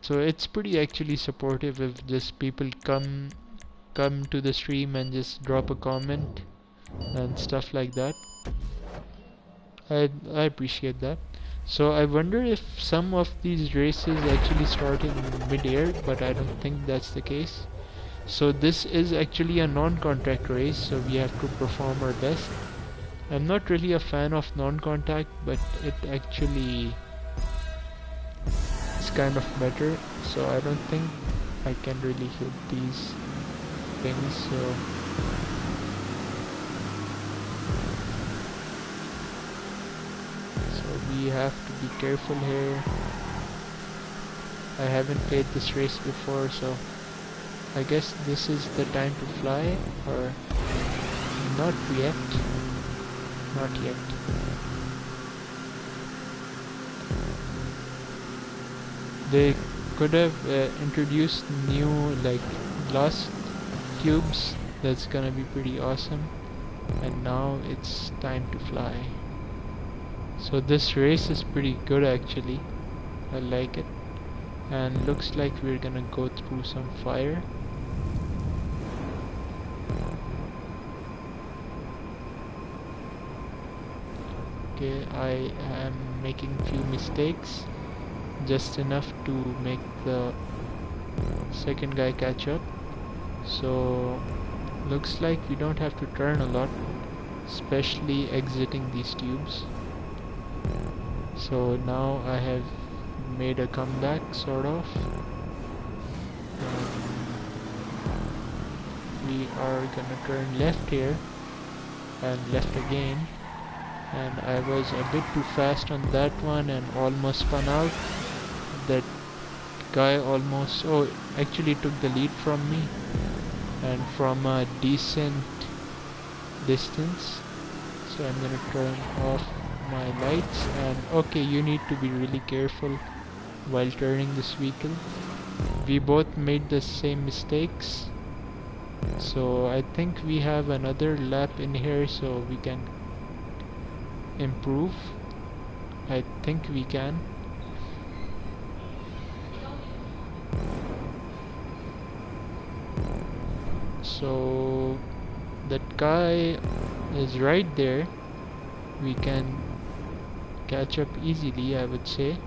So it's pretty actually supportive if just people come to the stream and just drop a comment and stuff like that. I appreciate that. So I wonder if some of these races actually start in mid-air, but I don't think that's the case. So this is actually a non-contact race, so we have to perform our best. I'm not really a fan of non-contact, but it actually is kind of better, so I don't think I can really hit these things. So we have to be careful here. I haven't played this race before, so I guess this is the time to fly, or not yet. Not yet. They could have introduced new like glass tubes. That's gonna be pretty awesome. And now it's time to fly. So this race is pretty good actually. I like it. And looks like we're gonna go through some fire. Okay, I am making few mistakes, just enough to make the second guy catch up. So looks like we don't have to turn a lot, especially exiting these tubes. So now I have made a comeback sort of. We are gonna turn left here, and left again, and I was a bit too fast on that one and almost spun out. That guy almost actually took the lead from me, and from a decent distance. So I'm gonna turn off my lights, and okay, you need to be really careful while turning this vehicle. We both made the same mistakes, so I think we have another lap in here so we can improve. I think we can. So that guy is right there. We can catch up easily, I would say.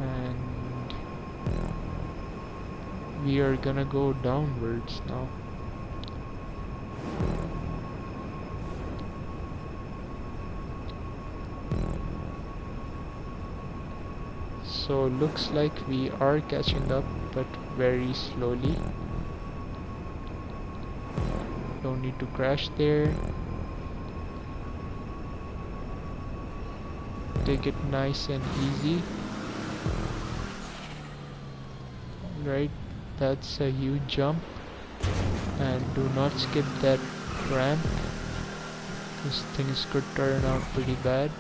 And we are gonna go downwards now. So looks like we are catching up, but very slowly. Don't need to crash there. Take it nice and easy. Right, that's a huge jump. And do not skip that ramp. These things could turn out pretty bad.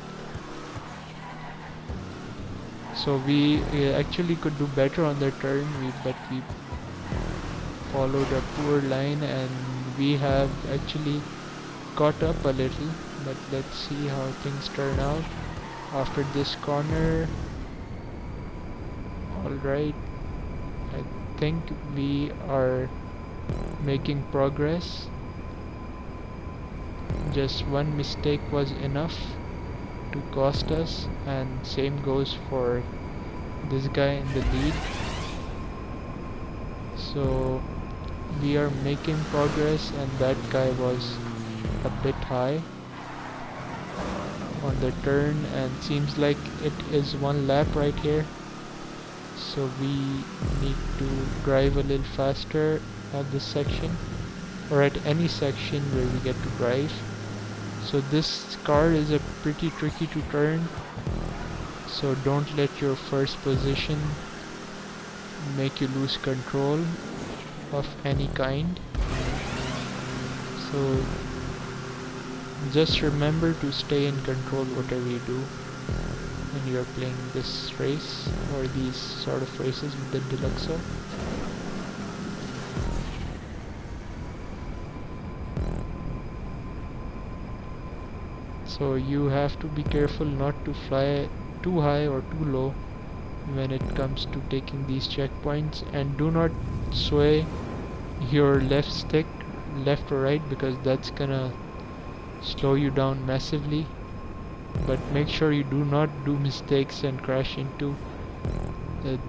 So we actually could do better on the turn, but we followed a poor line and we have actually caught up a little. But let's see how things turn out after this corner. Alright, I think we are making progress. Just one mistake was enough to cost us, and same goes for this guy in the lead. So we are making progress, and that guy was a bit high on the turn, and seems like it is one lap right here. So we need to drive a little faster at this section, or at any section where we get to drive. So this car is a pretty tricky to turn, so don't let your first position make you lose control of any kind. So just remember to stay in control whatever you do when you're playing this race or these sort of races with the Deluxo. So you have to be careful not to fly too high or too low when it comes to taking these checkpoints, and do not sway your left stick left or right, because that's gonna slow you down massively. But make sure you do not do mistakes and crash into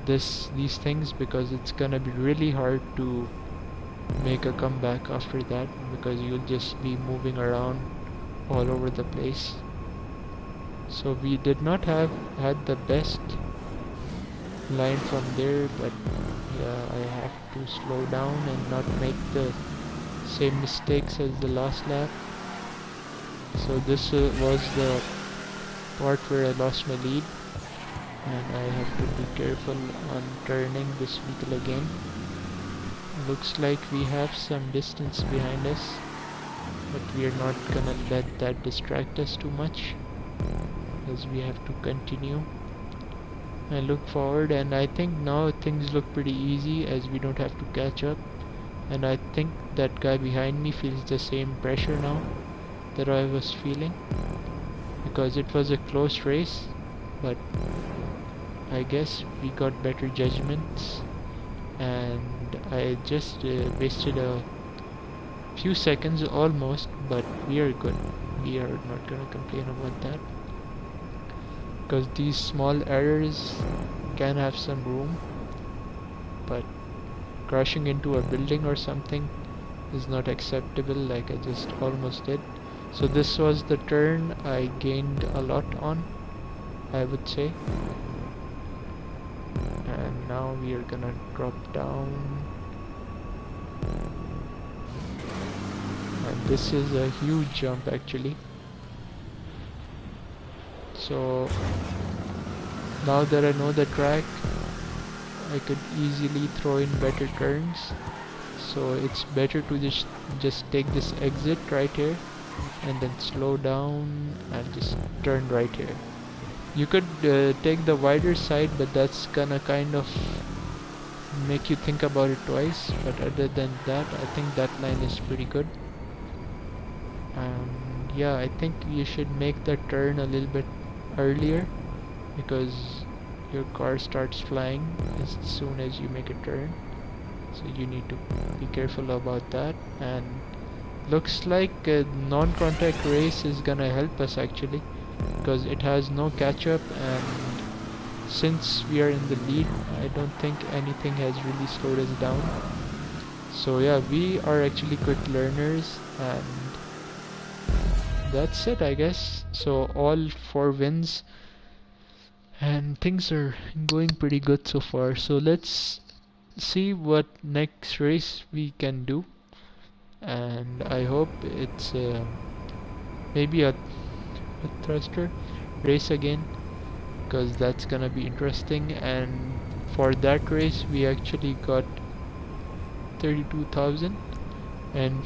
these things, because it's gonna be really hard to make a comeback after that, because you'll just be moving around all over the place. So we did not have had the best line from there, but yeah, I have to slow down and not make the same mistakes as the last lap. So this was the part where I lost my lead, and I have to be careful on turning this vehicle again. Looks like we have some distance behind us, but we are not gonna let that distract us too much, as we have to continue and look forward. And I think now things look pretty easy, as we don't have to catch up, and I think that guy behind me feels the same pressure now that I was feeling, because it was a close race, but I guess we got better judgments, and I just wasted a few seconds almost, but we are good. We are not gonna complain about that, because these small errors can have some room, but crashing into a building or something is not acceptable, like I just almost did. So this was the turn I gained a lot on, I would say. And now we are gonna drop down, and this is a huge jump actually. So now that I know the track, I could easily throw in better turns. So it's better to just take this exit right here and then slow down and just turn right here. You could take the wider side, but that's gonna kind of make you think about it twice. But other than that, I think that line is pretty good. And yeah, I think you should make that turn a little bit earlier, because your car starts flying as soon as you make a turn. So you need to be careful about that. And looks like a non-contact race is gonna help us actually, because it has no catch-up, and since we are in the lead, I don't think anything has really slowed us down. So yeah, we are actually quick learners, and that's it, I guess. So all 4 wins, and things are going pretty good so far. So let's see what next race we can do, and I hope it's maybe a thruster race again, because that's gonna be interesting. And for that race we actually got 32,000 and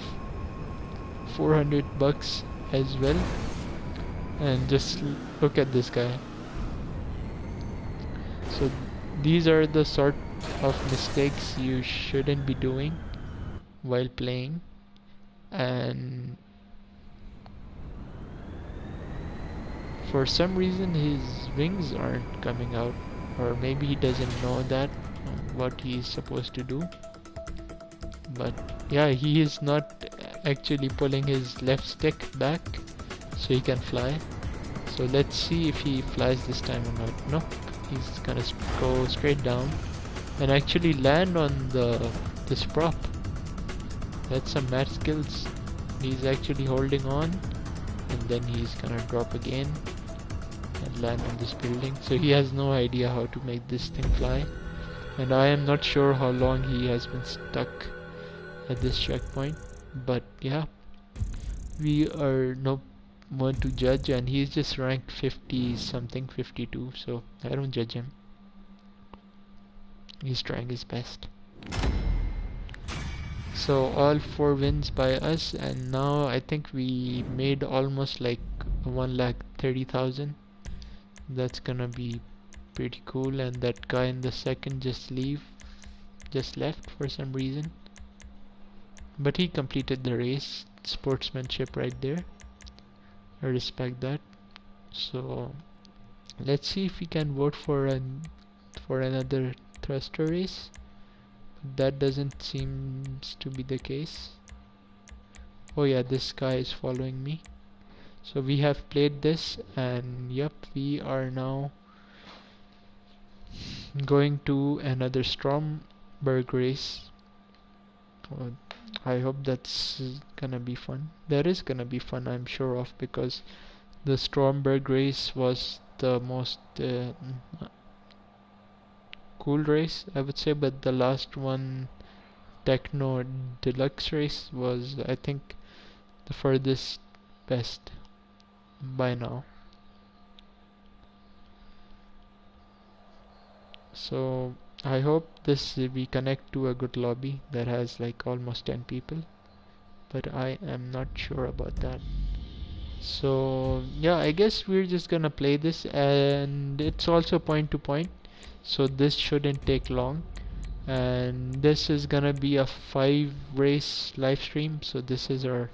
400 bucks as well. And just look at this guy. So these are the sort of mistakes you shouldn't be doing while playing. And for some reason his wings aren't coming out, or maybe he doesn't know that what he's supposed to do. But yeah, he is not actually pulling his left stick back so he can fly. So let's see if he flies this time or not. Nope, he's gonna go straight down and actually land on this prop. That's some mad skills. He's actually holding on, and then he's gonna drop again and land on this building. So he has no idea how to make this thing fly, and I am not sure how long he has been stuck at this checkpoint. But yeah, we are no one to judge, and he's just ranked 50 something, 52, so I don't judge him. He's trying his best. So all 4 wins by us, and now I think we made almost like 1,30,000. That's gonna be pretty cool. And that guy in the second just left for some reason, but he completed the race. Sportsmanship right there, I respect that. So let's see if we can vote for another thruster race. That doesn't seem to be the case. Oh yeah, this guy is following me. So we have played this, and yep, we are now going to another Stromberg race. Oh, I hope that's gonna be fun. That is gonna be fun, I'm sure of, because the Stromberg race was the most cool race, I would say, but the last one, Techno Deluxe race, was, I think, the furthest best by now. So I hope this we connect to a good lobby that has like almost 10 people, but I am not sure about that. So yeah, I guess we're just gonna play this, and it's also point to point, so this shouldn't take long. And this is gonna be a 5 race live stream, so this is our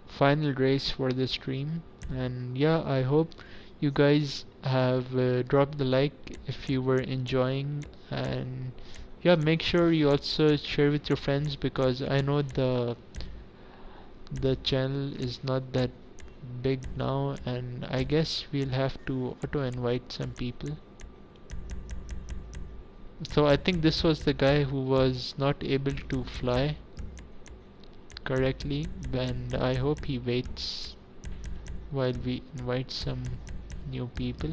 final race for the stream. And yeah, I hope you guys have dropped the like if you were enjoying, and yeah, make sure you also share with your friends, because I know the channel is not that big now, and I guess we'll have to auto invite some people. So I think this was the guy who was not able to fly correctly, and I hope he waits while we invite some new people.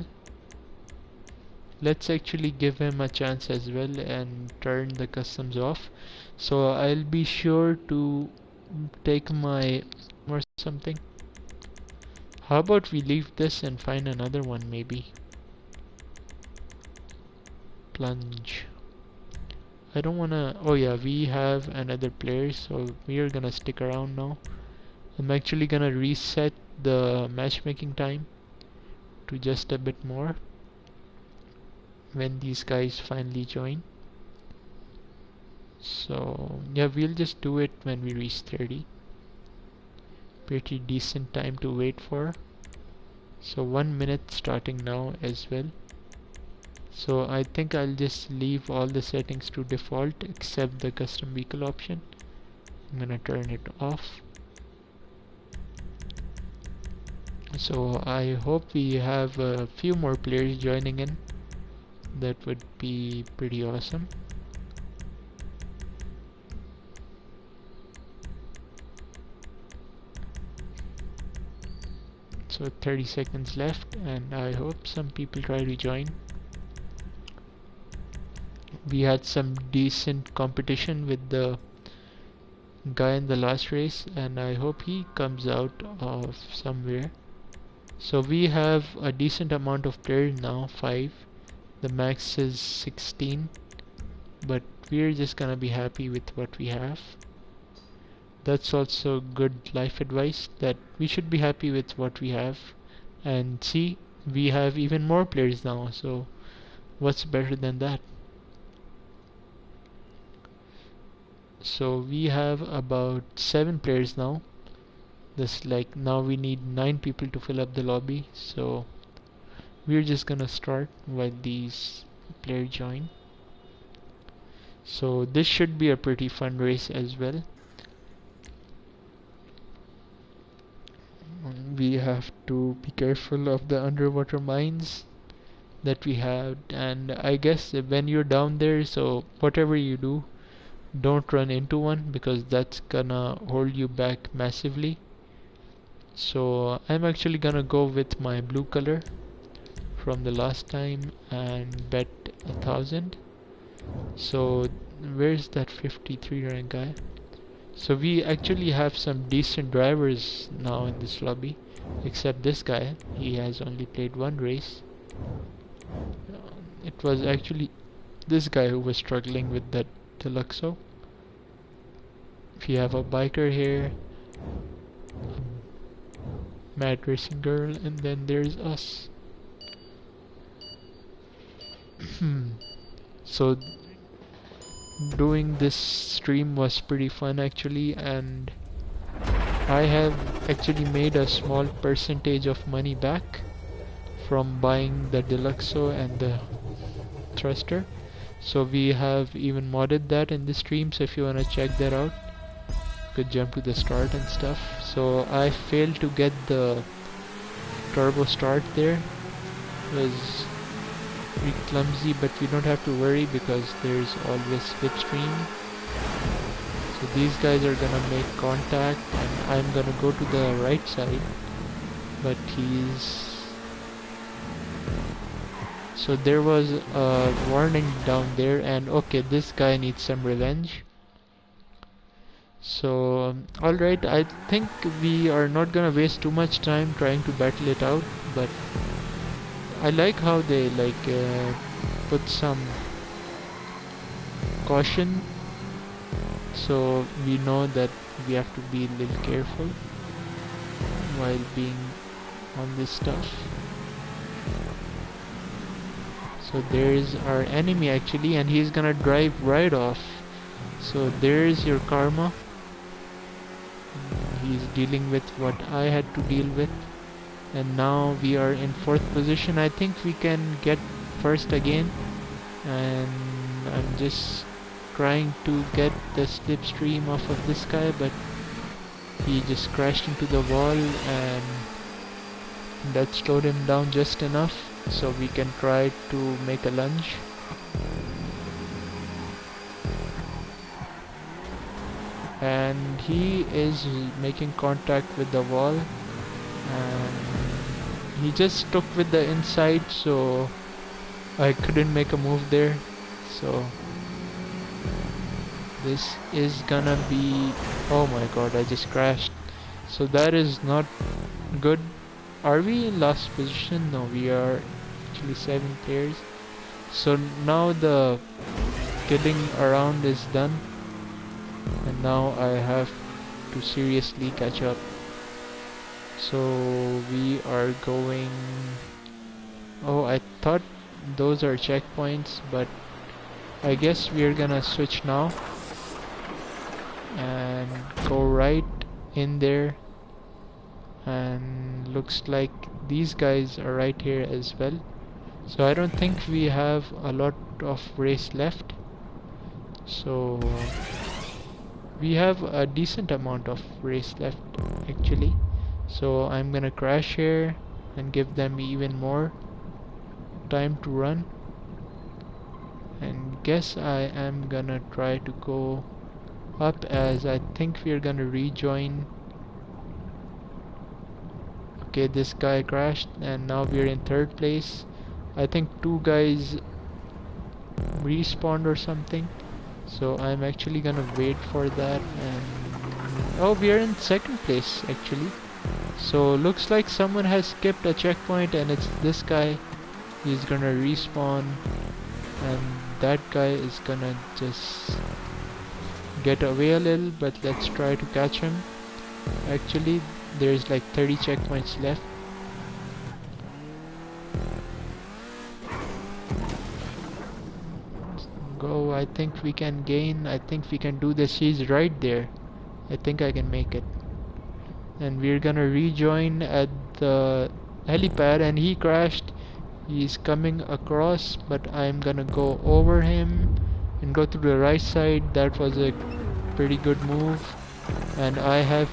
Let's actually give him a chance as well and turn the customs off. So I'll be sure to take my or something. How about we leave this and find another one, maybe? Plunge. I don't wanna. Oh yeah, we have another player, so we are gonna stick around now. I'm actually gonna reset the matchmaking time to just a bit more when these guys finally join. So yeah, we'll just do it when we reach 30. pretty decent time to wait for. So 1 minute starting now as well. So I think I'll just leave all the settings to default except the custom vehicle option. I'm gonna turn it off. So I hope we have a few more players joining in. That would be pretty awesome. So 30 seconds left, and I hope some people try to join. We had some decent competition with the guy in the last race, and I hope he comes out of somewhere. So we have a decent amount of players now, 5. The max is 16, but we're just gonna be happy with what we have. That's also good life advice, that we should be happy with what we have. And see, we have even more players now, so what's better than that? So we have about 7 players now. This, like, now we need 9 people to fill up the lobby, so we're just gonna start while these players join. So this should be a pretty fun race as well. We have to be careful of the underwater mines that we have, and I guess when you're down there, so whatever you do, don't run into one, because that's gonna hold you back massively. So I'm actually gonna go with my blue color from the last time and bet 1,000. So where's that 53 rank guy? So we actually have some decent drivers now in this lobby, except this guy. He has only played 1 race. It was actually this guy who was struggling with that Deluxo. We have a biker here, mad racing girl, and then there's us. So doing this stream was pretty fun actually, and I have actually made a small percentage of money back from buying the Deluxo and the thruster. So we have even modded that in the stream, so if you wanna check that out, you could jump to the start and stuff. So I failed to get the turbo start there. It was pretty clumsy, but we don't have to worry because there's always slipstream. So these guys are gonna make contact, and I'm gonna go to the right side, but so there was a warning down there, and okay, this guy needs some revenge. So alright, I think we are not gonna waste too much time trying to battle it out, but I like how they put some caution, so we know that we have to be a little careful while being on this stuff. So there's our enemy actually, and he's gonna drive right off. So there's your karma. He's dealing with what I had to deal with, and now we are in 4th position. I think we can get 1st again, and I'm just trying to get the slipstream off of this guy, but he just crashed into the wall, and that slowed him down just enough so we can try to make a lunge. And he is making contact with the wall, and he just took with the inside, so I couldn't make a move there. So this is gonna be, oh my god, I just crashed. So that is not good. Are we in last position? No, we are actually 7 players. So now the killing around is done, and now I have to seriously catch up. So we are going, oh, I thought those are checkpoints, but I guess we are gonna switch now and go right in there and looks like these guys are right here as well. So I don't think we have a lot of race left. So we have a decent amount of race left actually. So I'm gonna crash here and give them even more time to run. And guess I am gonna try to go up, as I think we're gonna rejoin. Okay, this guy crashed and now we're in third place. I think two guys respawned or something, so I'm actually gonna wait for that. And oh, we are in second place actually. So looks like someone has skipped a checkpoint and it's this guy. He's gonna respawn and that guy is gonna just get away a little, but let's try to catch him. Actually there's like 30 checkpoints left. Go, I think we can gain, I think we can do this. He's right there. I think I can make it. And we're gonna rejoin at the helipad, and he crashed. He's coming across, but I'm gonna go over him and go to the right side. That was a pretty good move, and I have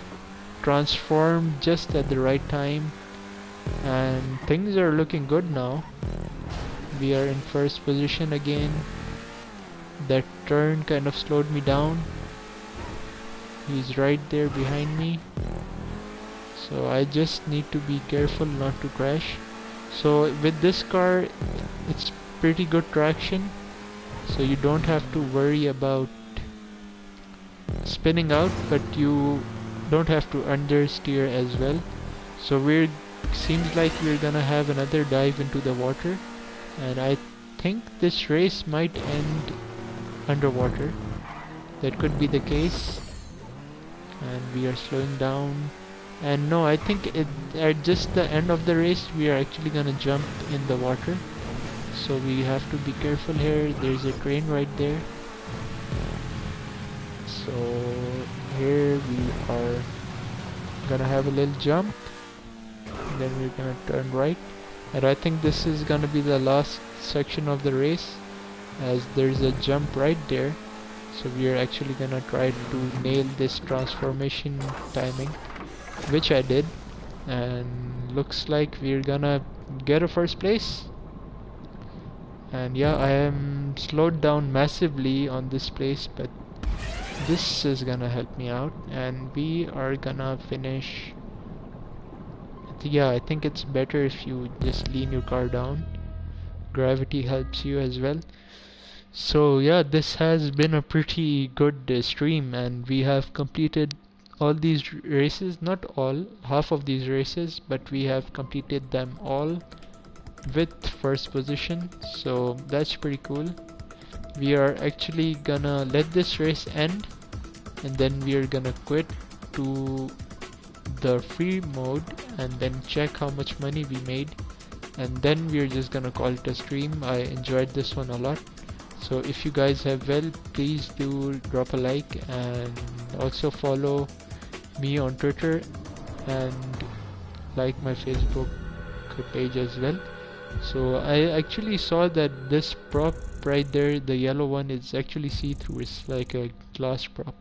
transformed just at the right time, and things are looking good now. We are in first position again. That turn kind of slowed me down. He's right there behind me, so I just need to be careful not to crash. So with this car it's pretty good traction, so you don't have to worry about spinning out, but you don't have to understeer as well. So we're seems like we're gonna have another dive into the water, and I think this race might end underwater. That could be the case. And we are slowing down, and no, I think at just the end of the race we are actually gonna jump in the water, so we have to be careful here. There's a train right there, so here we are gonna have a little jump, and then we're gonna turn right, and I think this is gonna be the last section of the race, as there's a jump right there. So we are actually gonna try to nail this transformation timing, which I did, and looks like we're gonna get a first place. And yeah, I am slowed down massively on this place, but this is gonna help me out, and we are gonna finish. Yeah, I think it's better if you just lean your car down. Gravity helps you as well. So yeah, this has been a pretty good stream, and we have completed all these races, not all, half of these races, but we have completed them all with first position, so that's pretty cool. We are actually gonna let this race end, and then we are gonna quit to the free mode and then check how much money we made, and then we're just gonna call it a stream. I enjoyed this one a lot. So if you guys have, well, please do drop a like, and also follow me on Twitter and like my Facebook page as well. So I actually saw that this prop right there, the yellow one, is actually see-through. It's like a glass prop.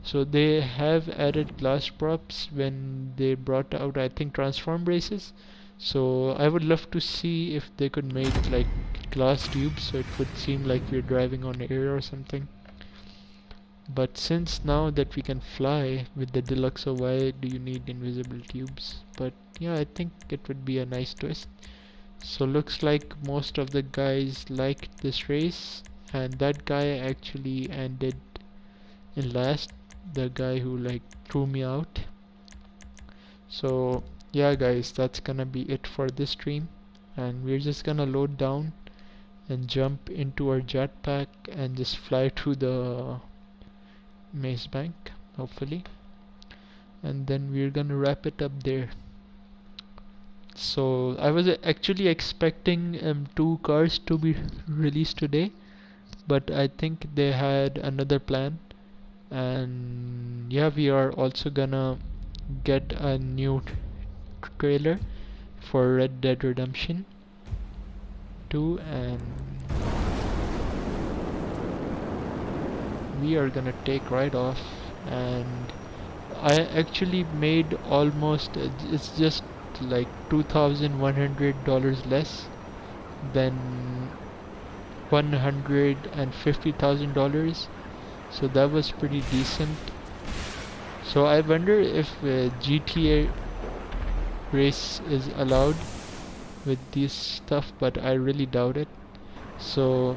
So they have added glass props when they brought out, I think, transform races. So I would love to see if they could make like glass tubes, so it would seem like we're driving on air or something. But since now that we can fly with the Deluxo, why do you need invisible tubes? But yeah, I think it would be a nice twist. So looks like most of the guys liked this race, and that guy actually ended in last, the guy who like threw me out. So yeah guys, that's gonna be it for this stream, and we're just gonna load down and jump into our jetpack and just fly to the maze bank, hopefully, and then we're gonna wrap it up there. So I was actually expecting 2 cars to be released today, but I think they had another plan, and yeah, we are also gonna get a new trailer for Red Dead Redemption 2, and we are gonna take right off. And I actually made almost it's just like $2,100 less than $150,000, so that was pretty decent. So I wonder if GTA race is allowed with this stuff, but I really doubt it. So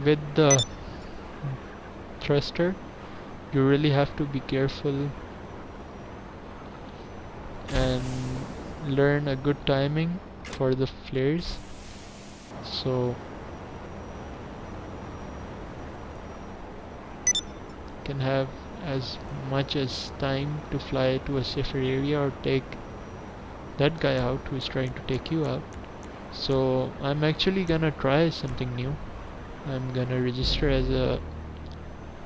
with the thruster, you really have to be careful and learn a good timing for the flares. So can have as much as time to fly to a safer area or take that guy out who is trying to take you out. So I'm actually gonna try something new. I'm gonna register as a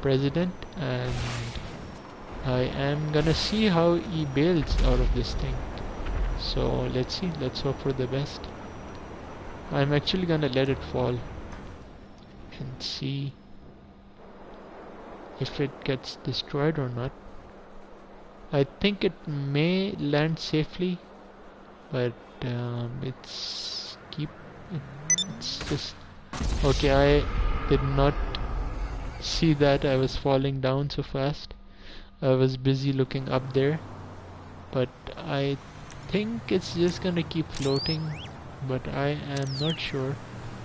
president, and I am gonna see how he bails out of this thing. So let's see, let's hope for the best. I'm actually gonna let it fall and see if it gets destroyed or not. I think it may land safely, but it's just okay. I did not see that I was falling down so fast. I was busy looking up there, but I think it's just gonna keep floating, but I am not sure.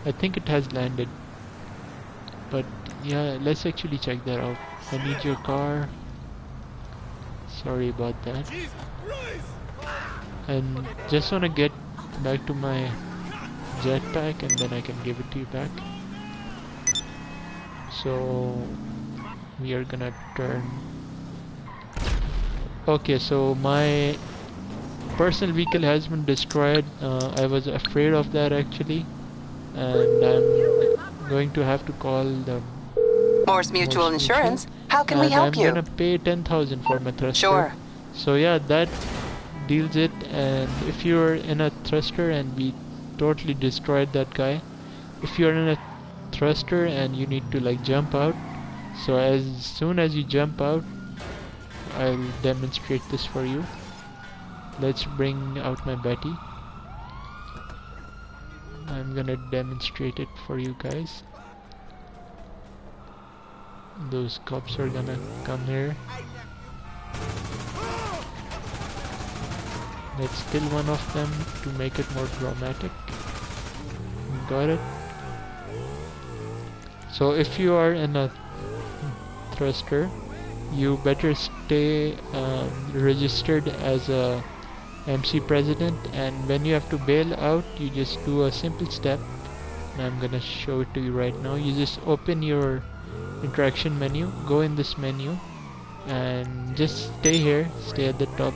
I think it has landed, but yeah, let's actually check that out. I need your car. Sorry about that. And just wanna get back to my jetpack and then I can give it to you back. So we are gonna turn. Okay, so my personal vehicle has been destroyed. I was afraid of that actually, and I'm going to have to call the Morse Mutual Insurance. How can we help you? I'm gonna pay 10,000 for my thruster. Sure. So yeah, that deals it. And if you're in a thruster, and we totally destroyed that guy, if you're in a thruster and you need to like jump out, so as soon as you jump out, I'll demonstrate this for you. Let's bring out my Betty. I'm gonna demonstrate it for you guys. Those cops are gonna come here. Let's kill one of them to make it more dramatic. Got it. So if you are in a thruster, you better stay registered as a MC president, and when you have to bail out, you just do a simple step, and I'm gonna show it to you right now. You just open your interaction menu, go in this menu, and just stay here, stay at the top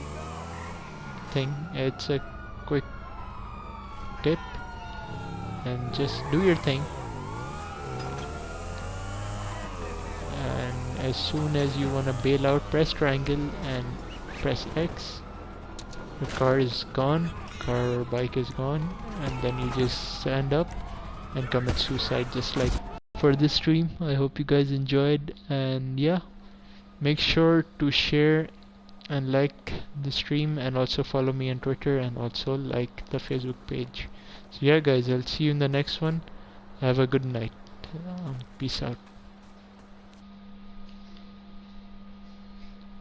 thing. It's a quick tip, and just do your thing. And as soon as you want to bail out, press triangle and press X. The car is gone, car or bike is gone, and then you just stand up and commit suicide, just like for this stream. I hope you guys enjoyed, and yeah, make sure to share and like the stream, and also follow me on Twitter, and also like the Facebook page. So yeah guys, I'll see you in the next one. Have a good night. Peace out.